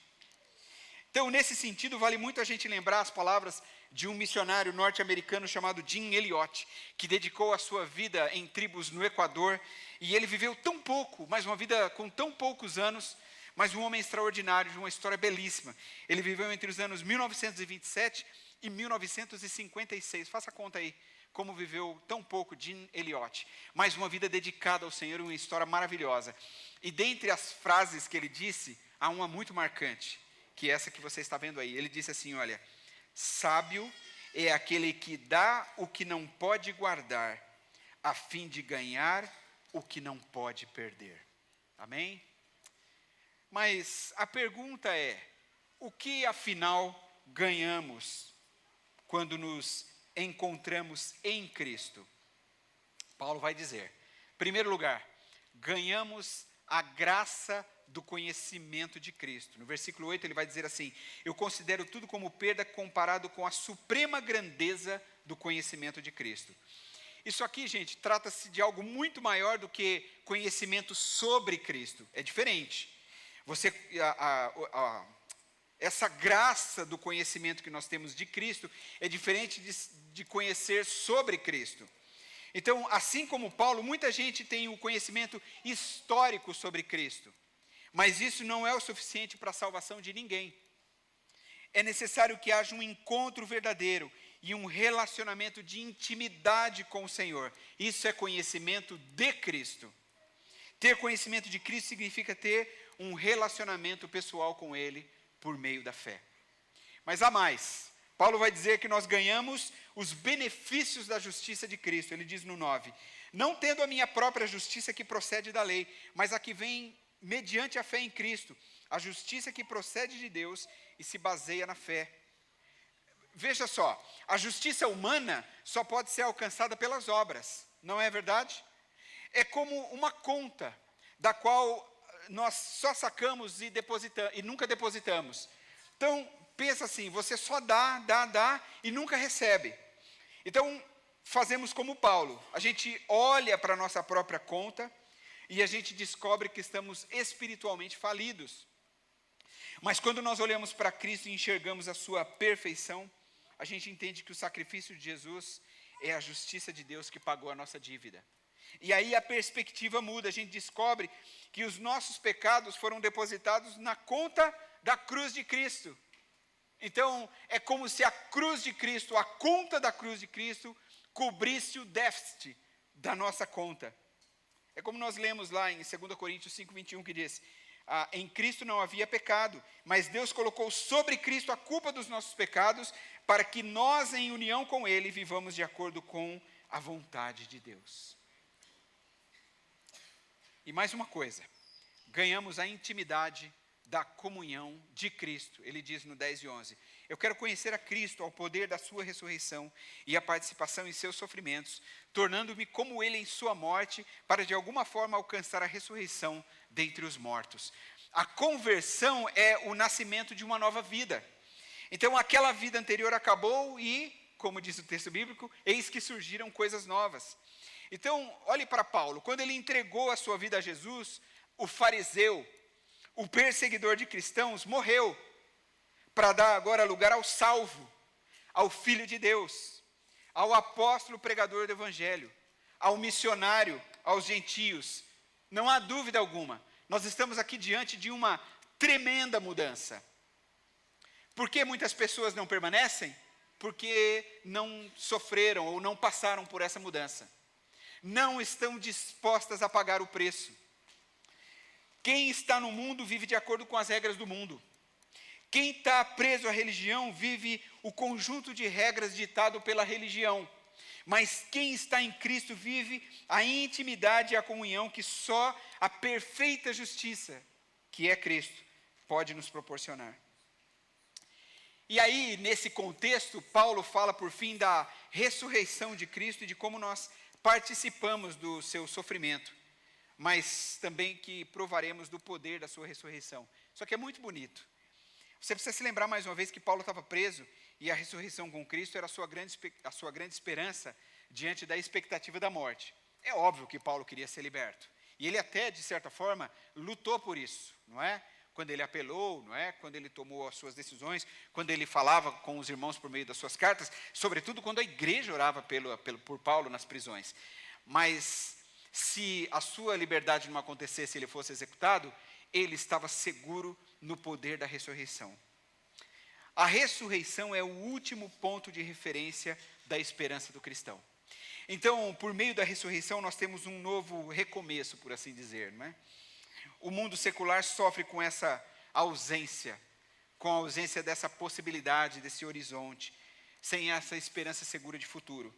Então, nesse sentido, vale muito a gente lembrar as palavras de um missionário norte-americano chamado Jim Elliot, que dedicou a sua vida em tribos no Equador, e ele viveu tão pouco, mas uma vida com tão poucos anos, mas um homem extraordinário, de uma história belíssima. Ele viveu entre os anos 1927 e 1956, faça conta aí, como viveu tão pouco Jim Elliot, mas uma vida dedicada ao Senhor, uma história maravilhosa. E dentre as frases que ele disse, há uma muito marcante, que é essa que você está vendo aí. Ele disse assim, olha, sábio é aquele que dá o que não pode guardar, a fim de ganhar o que não pode perder. Amém? Mas a pergunta é, o que afinal ganhamos quando nos encontramos em Cristo? Paulo vai dizer, em primeiro lugar, ganhamos a graça do conhecimento de Cristo. No versículo 8 ele vai dizer assim, eu considero tudo como perda comparado com a suprema grandeza do conhecimento de Cristo. isso aqui, gente, trata-se de algo muito maior do que conhecimento sobre Cristo. É diferente. Essa graça do conhecimento que nós temos de Cristo é diferente de conhecer sobre Cristo. Então, assim como Paulo, muita gente tem o conhecimento histórico sobre Cristo, mas isso não é o suficiente para a salvação de ninguém. É necessário que haja um encontro verdadeiro e um relacionamento de intimidade com o Senhor. Isso é conhecimento de Cristo. Ter conhecimento de Cristo significa ter um relacionamento pessoal com Ele por meio da fé. Mas há mais. Paulo vai dizer que nós ganhamos os benefícios da justiça de Cristo. Ele diz no 9, não tendo a minha própria justiça que procede da lei, mas a que vem mediante a fé em Cristo, a justiça que procede de Deus e se baseia na fé. Veja só, a justiça humana só pode ser alcançada pelas obras, não é verdade? É como uma conta, da qual nós só sacamos e nunca depositamos. Então, pensa assim, você só dá e nunca recebe. Então, fazemos como Paulo, a gente olha para a nossa própria conta e a gente descobre que estamos espiritualmente falidos. Mas quando nós olhamos para Cristo e enxergamos a sua perfeição, a gente entende que o sacrifício de Jesus é a justiça de Deus que pagou a nossa dívida. E aí a perspectiva muda, a gente descobre que os nossos pecados foram depositados na conta da cruz de Cristo. Então, é como se a cruz de Cristo, a conta da cruz de Cristo, cobrisse o déficit da nossa conta. É como nós lemos lá em 2 Coríntios 5:21, que diz, em Cristo não havia pecado, mas Deus colocou sobre Cristo a culpa dos nossos pecados, para que nós, em união com Ele, vivamos de acordo com a vontade de Deus. E mais uma coisa, ganhamos a intimidade da comunhão de Cristo. Ele diz no 10 e 11, eu quero conhecer a Cristo, ao poder da sua ressurreição e a participação em seus sofrimentos, tornando-me como ele em sua morte, para de alguma forma alcançar a ressurreição dentre os mortos. A conversão é o nascimento de uma nova vida. Então aquela vida anterior acabou e, como diz o texto bíblico, eis que surgiram coisas novas. Então, olhe para Paulo, quando ele entregou a sua vida a Jesus, o fariseu, o perseguidor de cristãos, morreu, para dar agora lugar ao salvo, ao Filho de Deus, ao apóstolo pregador do Evangelho, ao missionário, aos gentios. Não há dúvida alguma, nós estamos aqui diante de uma tremenda mudança. Por que muitas pessoas não permanecem? Porque não sofreram ou não passaram por essa mudança. Não estão dispostas a pagar o preço. Quem está no mundo vive de acordo com as regras do mundo. Quem está preso à religião vive o conjunto de regras ditado pela religião. Mas quem está em Cristo vive a intimidade e a comunhão que só a perfeita justiça, que é Cristo, pode nos proporcionar. E aí, nesse contexto, Paulo fala por fim da ressurreição de Cristo e de como nós participamos do seu sofrimento, mas também que provaremos do poder da sua ressurreição. Só que é muito bonito. Você precisa se lembrar mais uma vez que Paulo estava preso e a ressurreição com Cristo era a sua grande esperança diante da expectativa da morte. É óbvio que Paulo queria ser liberto. E ele até, de certa forma, lutou por isso, não é? Quando ele apelou, não é? Quando ele tomou as suas decisões, quando ele falava com os irmãos por meio das suas cartas, sobretudo quando a igreja orava por Paulo nas prisões. Mas se a sua liberdade não acontecesse e ele fosse executado, ele estava seguro no poder da ressurreição. A ressurreição é o último ponto de referência da esperança do cristão. Então, por meio da ressurreição, nós temos um novo recomeço, por assim dizer, não é? O mundo secular sofre com essa ausência, com a ausência dessa possibilidade, desse horizonte, sem essa esperança segura de futuro.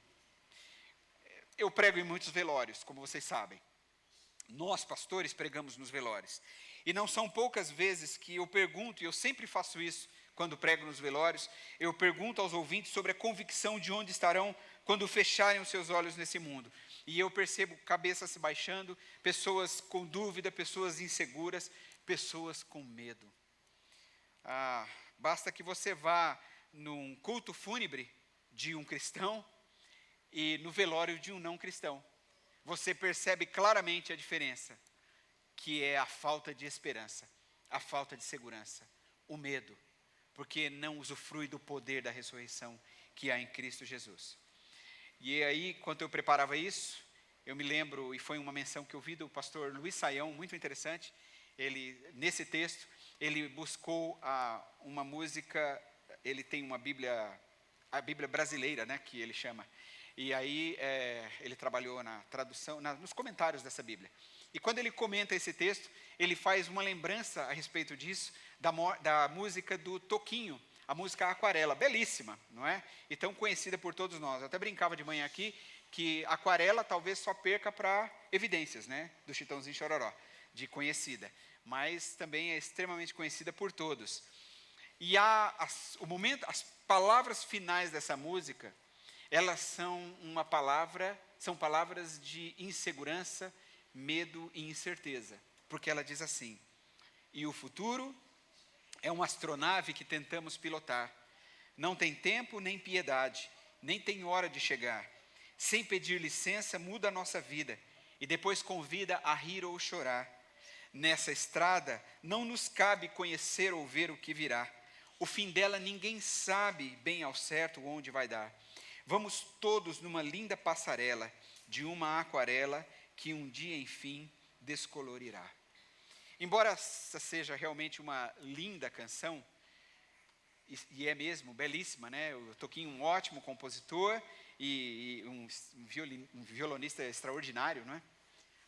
Eu prego em muitos velórios, como vocês sabem. Nós, pastores, pregamos nos velórios. E não são poucas vezes que eu pergunto, e eu sempre faço isso quando prego nos velórios, eu pergunto aos ouvintes sobre a convicção de onde estarão quando fecharem os seus olhos nesse mundo. E eu percebo cabeças se baixando, pessoas com dúvida, pessoas inseguras, pessoas com medo. Basta que você vá num culto fúnebre de um cristão e no velório de um não cristão. Você percebe claramente a diferença, que é a falta de esperança, a falta de segurança, o medo, porque não usufrui do poder da ressurreição que há em Cristo Jesus. E aí, enquanto eu preparava isso, eu me lembro, e foi uma menção que eu vi do pastor Luiz Saião, muito interessante. Ele, nesse texto, ele buscou uma música, ele tem uma Bíblia, a Bíblia brasileira, né, que ele chama. E aí, ele trabalhou na tradução, nos comentários dessa Bíblia. E quando ele comenta esse texto, ele faz uma lembrança a respeito disso, da música do Toquinho, a música Aquarela, belíssima, não é? E tão conhecida por todos nós. Eu até brincava de manhã aqui, que Aquarela talvez só perca para Evidências, né? Do Chitãozinho Chororó, de conhecida. Mas também é extremamente conhecida por todos. E as palavras finais dessa música, elas são são palavras de insegurança, medo e incerteza. Porque ela diz assim: e o futuro é uma astronave que tentamos pilotar. Não tem tempo nem piedade, nem tem hora de chegar. Sem pedir licença, muda a nossa vida e depois convida a rir ou chorar. Nessa estrada, não nos cabe conhecer ou ver o que virá. O fim dela ninguém sabe bem ao certo onde vai dar. Vamos todos numa linda passarela de uma aquarela que um dia, enfim, descolorirá. Embora essa seja realmente uma linda canção, e é mesmo, belíssima, né? O Toquinho, um ótimo compositor e um violonista extraordinário, não é?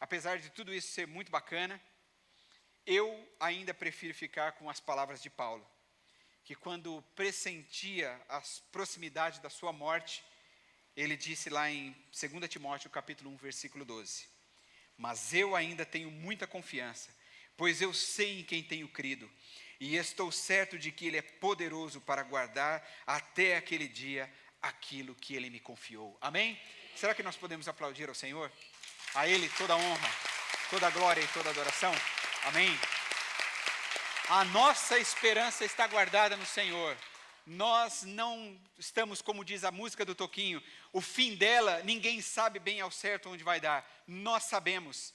Apesar de tudo isso ser muito bacana, eu ainda prefiro ficar com as palavras de Paulo, que quando pressentia a proximidade da sua morte, ele disse lá em 2 Timóteo capítulo 1, versículo 12, mas eu ainda tenho muita confiança, pois eu sei em quem tenho crido, e estou certo de que Ele é poderoso para guardar até aquele dia aquilo que Ele me confiou. Amém? Será que nós podemos aplaudir ao Senhor? A Ele toda a honra, toda a glória e toda a adoração. Amém? A nossa esperança está guardada no Senhor. Nós não estamos, como diz a música do Toquinho, o fim dela, ninguém sabe bem ao certo onde vai dar. Nós sabemos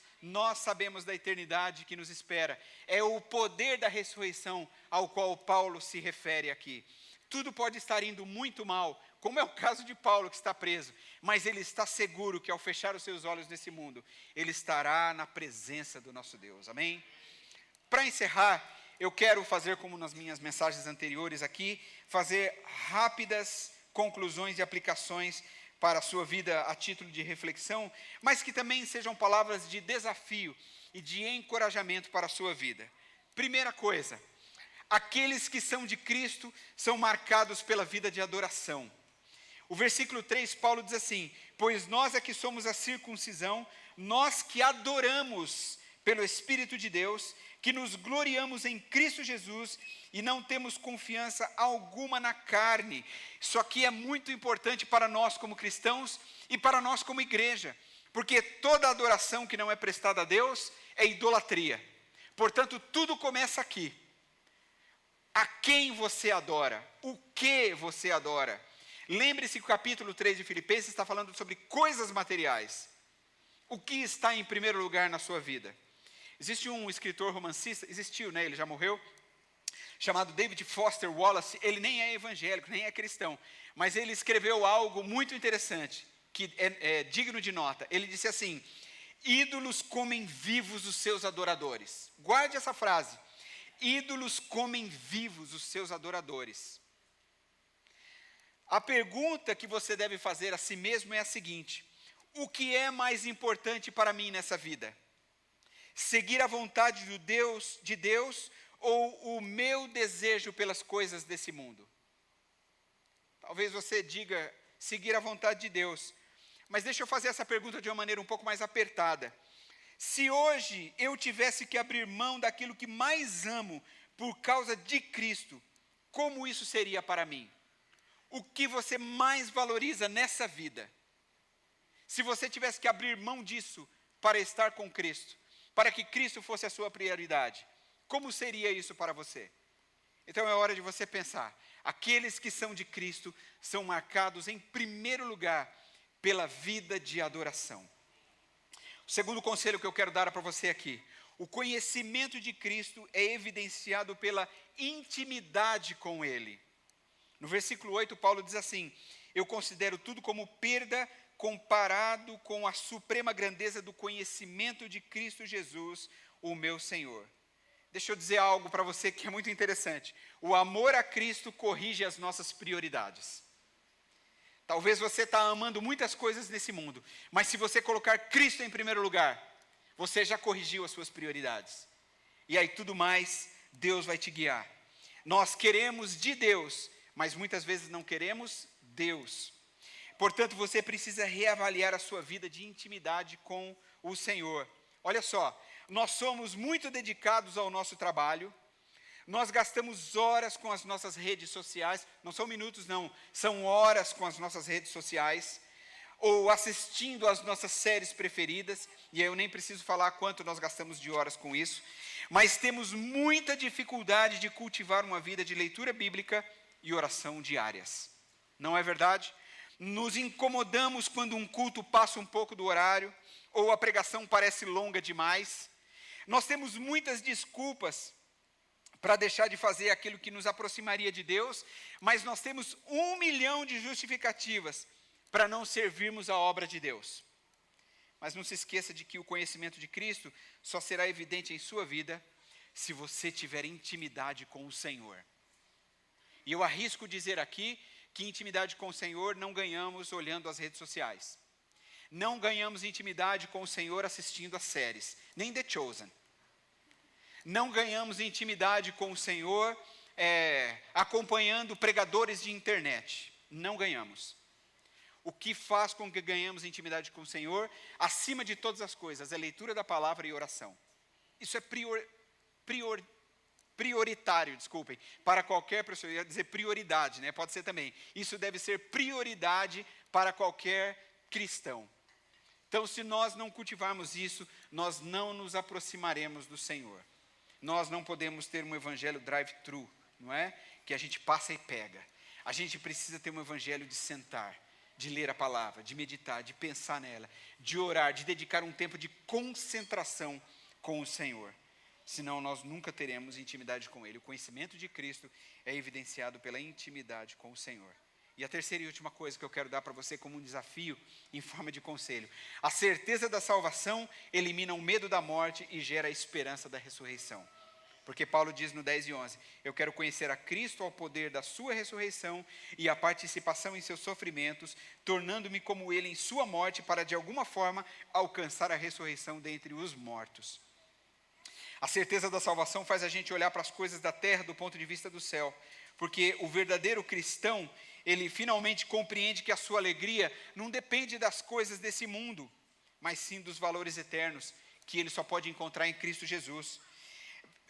da eternidade que nos espera. É o poder da ressurreição ao qual Paulo se refere aqui. Tudo pode estar indo muito mal, como é o caso de Paulo que está preso, mas ele está seguro que ao fechar os seus olhos nesse mundo, ele estará na presença do nosso Deus. Amém? Para encerrar, eu quero fazer como nas minhas mensagens anteriores aqui, fazer rápidas conclusões e aplicações para a sua vida a título de reflexão, mas que também sejam palavras de desafio e de encorajamento para a sua vida. Primeira coisa, aqueles que são de Cristo são marcados pela vida de adoração. O versículo 3, Paulo diz assim: pois nós é que somos a circuncisão, nós que adoramos pelo Espírito de Deus, que nos gloriamos em Cristo Jesus e não temos confiança alguma na carne. Isso aqui é muito importante para nós como cristãos e para nós como igreja, porque toda adoração que não é prestada a Deus é idolatria. Portanto, tudo começa aqui. A quem você adora? O que você adora? Lembre-se que o capítulo 3 de Filipenses está falando sobre coisas materiais. O que está em primeiro lugar na sua vida? Existe um escritor romancista, existiu, né? Ele já morreu, chamado David Foster Wallace. Ele nem é evangélico, nem é cristão, mas ele escreveu algo muito interessante, que é digno de nota. Ele disse assim: ídolos comem vivos os seus adoradores. Guarde essa frase. Ídolos comem vivos os seus adoradores. A pergunta que você deve fazer a si mesmo é a seguinte: o que é mais importante para mim nessa vida? Seguir a vontade de Deus ou o meu desejo pelas coisas desse mundo? Talvez você diga seguir a vontade de Deus, mas deixa eu fazer essa pergunta de uma maneira um pouco mais apertada. Se hoje eu tivesse que abrir mão daquilo que mais amo por causa de Cristo, como isso seria para mim? O que você mais valoriza nessa vida? Se você tivesse que abrir mão disso para estar com Cristo, para que Cristo fosse a sua prioridade, como seria isso para você? Então é hora de você pensar. Aqueles que são de Cristo são marcados em primeiro lugar pela vida de adoração. O segundo conselho que eu quero dar para você aqui: o conhecimento de Cristo é evidenciado pela intimidade com Ele. No versículo 8, Paulo diz assim: eu considero tudo como perda comparado com a suprema grandeza do conhecimento de Cristo Jesus, o meu Senhor. Deixa eu dizer algo para você que é muito interessante. O amor a Cristo corrige as nossas prioridades. Talvez você está amando muitas coisas nesse mundo, mas se você colocar Cristo em primeiro lugar, você já corrigiu as suas prioridades. E aí tudo mais, Deus vai te guiar. Nós queremos de Deus, mas muitas vezes não queremos Deus. Portanto, você precisa reavaliar a sua vida de intimidade com o Senhor. Olha só, nós somos muito dedicados ao nosso trabalho, nós gastamos horas com as nossas redes sociais, não são minutos não, são horas com as nossas redes sociais, ou assistindo às nossas séries preferidas, e eu nem preciso falar quanto nós gastamos de horas com isso, mas temos muita dificuldade de cultivar uma vida de leitura bíblica e oração diárias. Não é verdade? Nos incomodamos quando um culto passa um pouco do horário, ou a pregação parece longa demais. Nós temos muitas desculpas para deixar de fazer aquilo que nos aproximaria de Deus, mas nós temos 1 milhão de justificativas para não servirmos a obra de Deus. Mas não se esqueça de que o conhecimento de Cristo só será evidente em sua vida se você tiver intimidade com o Senhor. E eu arrisco dizer aqui que intimidade com o Senhor não ganhamos olhando as redes sociais. Não ganhamos intimidade com o Senhor assistindo às séries, nem The Chosen. Não ganhamos intimidade com o Senhor acompanhando pregadores de internet. Não ganhamos. O que faz com que ganhamos intimidade com o Senhor, acima de todas as coisas, é leitura da palavra e oração. Isso é prioritário, desculpem, para qualquer pessoa. Eu ia dizer prioridade, né? Pode ser também. Isso deve ser prioridade para qualquer cristão. Então, se nós não cultivarmos isso, nós não nos aproximaremos do Senhor. Nós não podemos ter um evangelho drive-thru, não é? Que a gente passa e pega. A gente precisa ter um evangelho de sentar, de ler a palavra, de meditar, de pensar nela, de orar, de dedicar um tempo de concentração com o Senhor. Senão nós nunca teremos intimidade com Ele. O conhecimento de Cristo é evidenciado pela intimidade com o Senhor. E a terceira e última coisa que eu quero dar para você como um desafio, em forma de conselho: a certeza da salvação elimina o medo da morte e gera a esperança da ressurreição. Porque Paulo diz no 10 e 11, eu quero conhecer a Cristo ao poder da sua ressurreição e a participação em seus sofrimentos, tornando-me como ele em sua morte, para de alguma forma alcançar a ressurreição dentre os mortos. A certeza da salvação faz a gente olhar para as coisas da terra do ponto de vista do céu, porque o verdadeiro cristão, ele finalmente compreende que a sua alegria não depende das coisas desse mundo, mas sim dos valores eternos, que ele só pode encontrar em Cristo Jesus.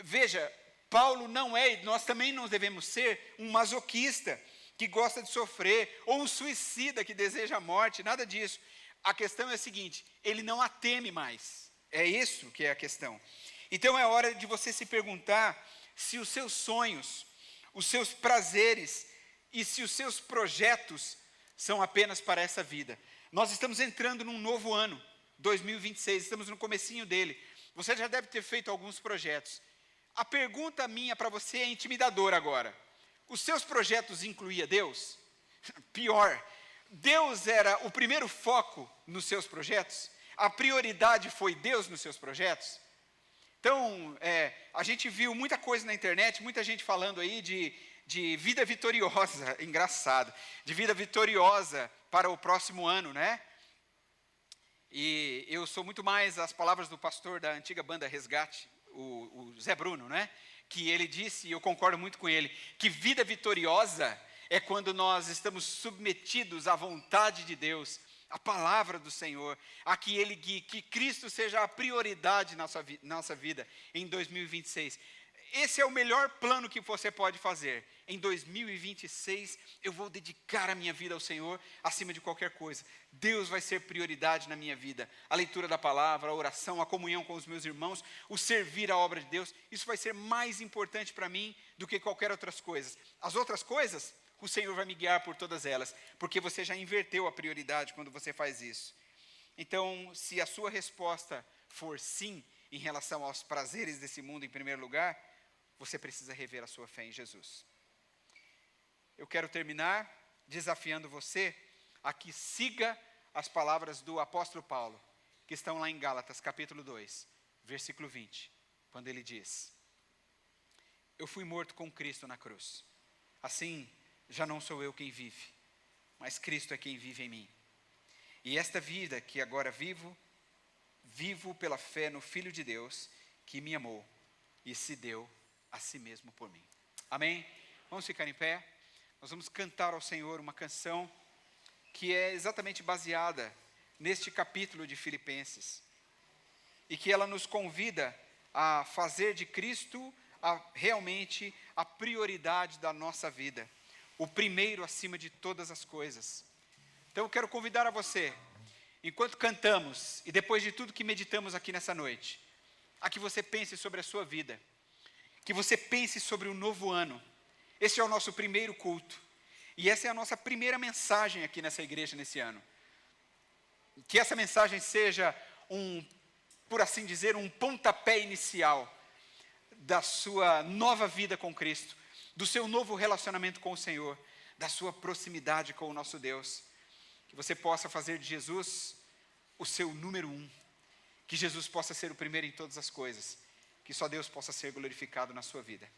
Veja, Paulo não é, e nós também não devemos ser, um masoquista que gosta de sofrer, ou um suicida que deseja a morte, nada disso. A questão é a seguinte: ele não a teme mais. É isso que é a questão. Então é hora de você se perguntar se os seus sonhos, os seus prazeres e se os seus projetos são apenas para essa vida. Nós estamos entrando num novo ano, 2026, estamos no comecinho dele. Você já deve ter feito alguns projetos. A pergunta minha para você é intimidadora agora. Os seus projetos incluíam Deus? Pior, Deus era o primeiro foco nos seus projetos? A prioridade foi Deus nos seus projetos? Então, a gente viu muita coisa na internet, muita gente falando aí de vida vitoriosa, engraçado, de vida vitoriosa para o próximo ano, né? E eu sou muito mais as palavras do pastor da antiga banda Resgate, o Zé Bruno, né? Que ele disse, e eu concordo muito com ele, que vida vitoriosa é quando nós estamos submetidos à vontade de Deus, à palavra do Senhor, a que Ele guie, que Cristo seja a prioridade na nossa vida em 2026. Esse é o melhor plano que você pode fazer. Em 2026, eu vou dedicar a minha vida ao Senhor acima de qualquer coisa. Deus vai ser prioridade na minha vida. A leitura da palavra, a oração, a comunhão com os meus irmãos, o servir à obra de Deus, isso vai ser mais importante para mim do que qualquer outras coisas. As outras coisas, o Senhor vai me guiar por todas elas, porque você já inverteu a prioridade quando você faz isso. Então, se a sua resposta for sim, em relação aos prazeres desse mundo em primeiro lugar, você precisa rever a sua fé em Jesus. Eu quero terminar desafiando você a que siga as palavras do apóstolo Paulo, que estão lá em Gálatas, capítulo 2, versículo 20, quando ele diz: eu fui morto com Cristo na cruz. Assim, já não sou eu quem vive, mas Cristo é quem vive em mim. E esta vida que agora vivo pela fé no Filho de Deus, que me amou e se deu a si mesmo por mim. Amém? Vamos ficar em pé. Nós vamos cantar ao Senhor uma canção que é exatamente baseada neste capítulo de Filipenses, e que ela nos convida a fazer de Cristo realmente a prioridade da nossa vida, o primeiro acima de todas as coisas. Então eu quero convidar a você, enquanto cantamos, e depois de tudo que meditamos aqui nessa noite, a que você pense sobre a sua vida, que você pense sobre o novo ano. Esse é o nosso primeiro culto, e essa é a nossa primeira mensagem aqui nessa igreja nesse ano. Que essa mensagem seja por assim dizer, um pontapé inicial da sua nova vida com Cristo, do seu novo relacionamento com o Senhor, da sua proximidade com o nosso Deus. Que você possa fazer de Jesus o seu número 1, que Jesus possa ser o primeiro em todas as coisas, que só Deus possa ser glorificado na sua vida.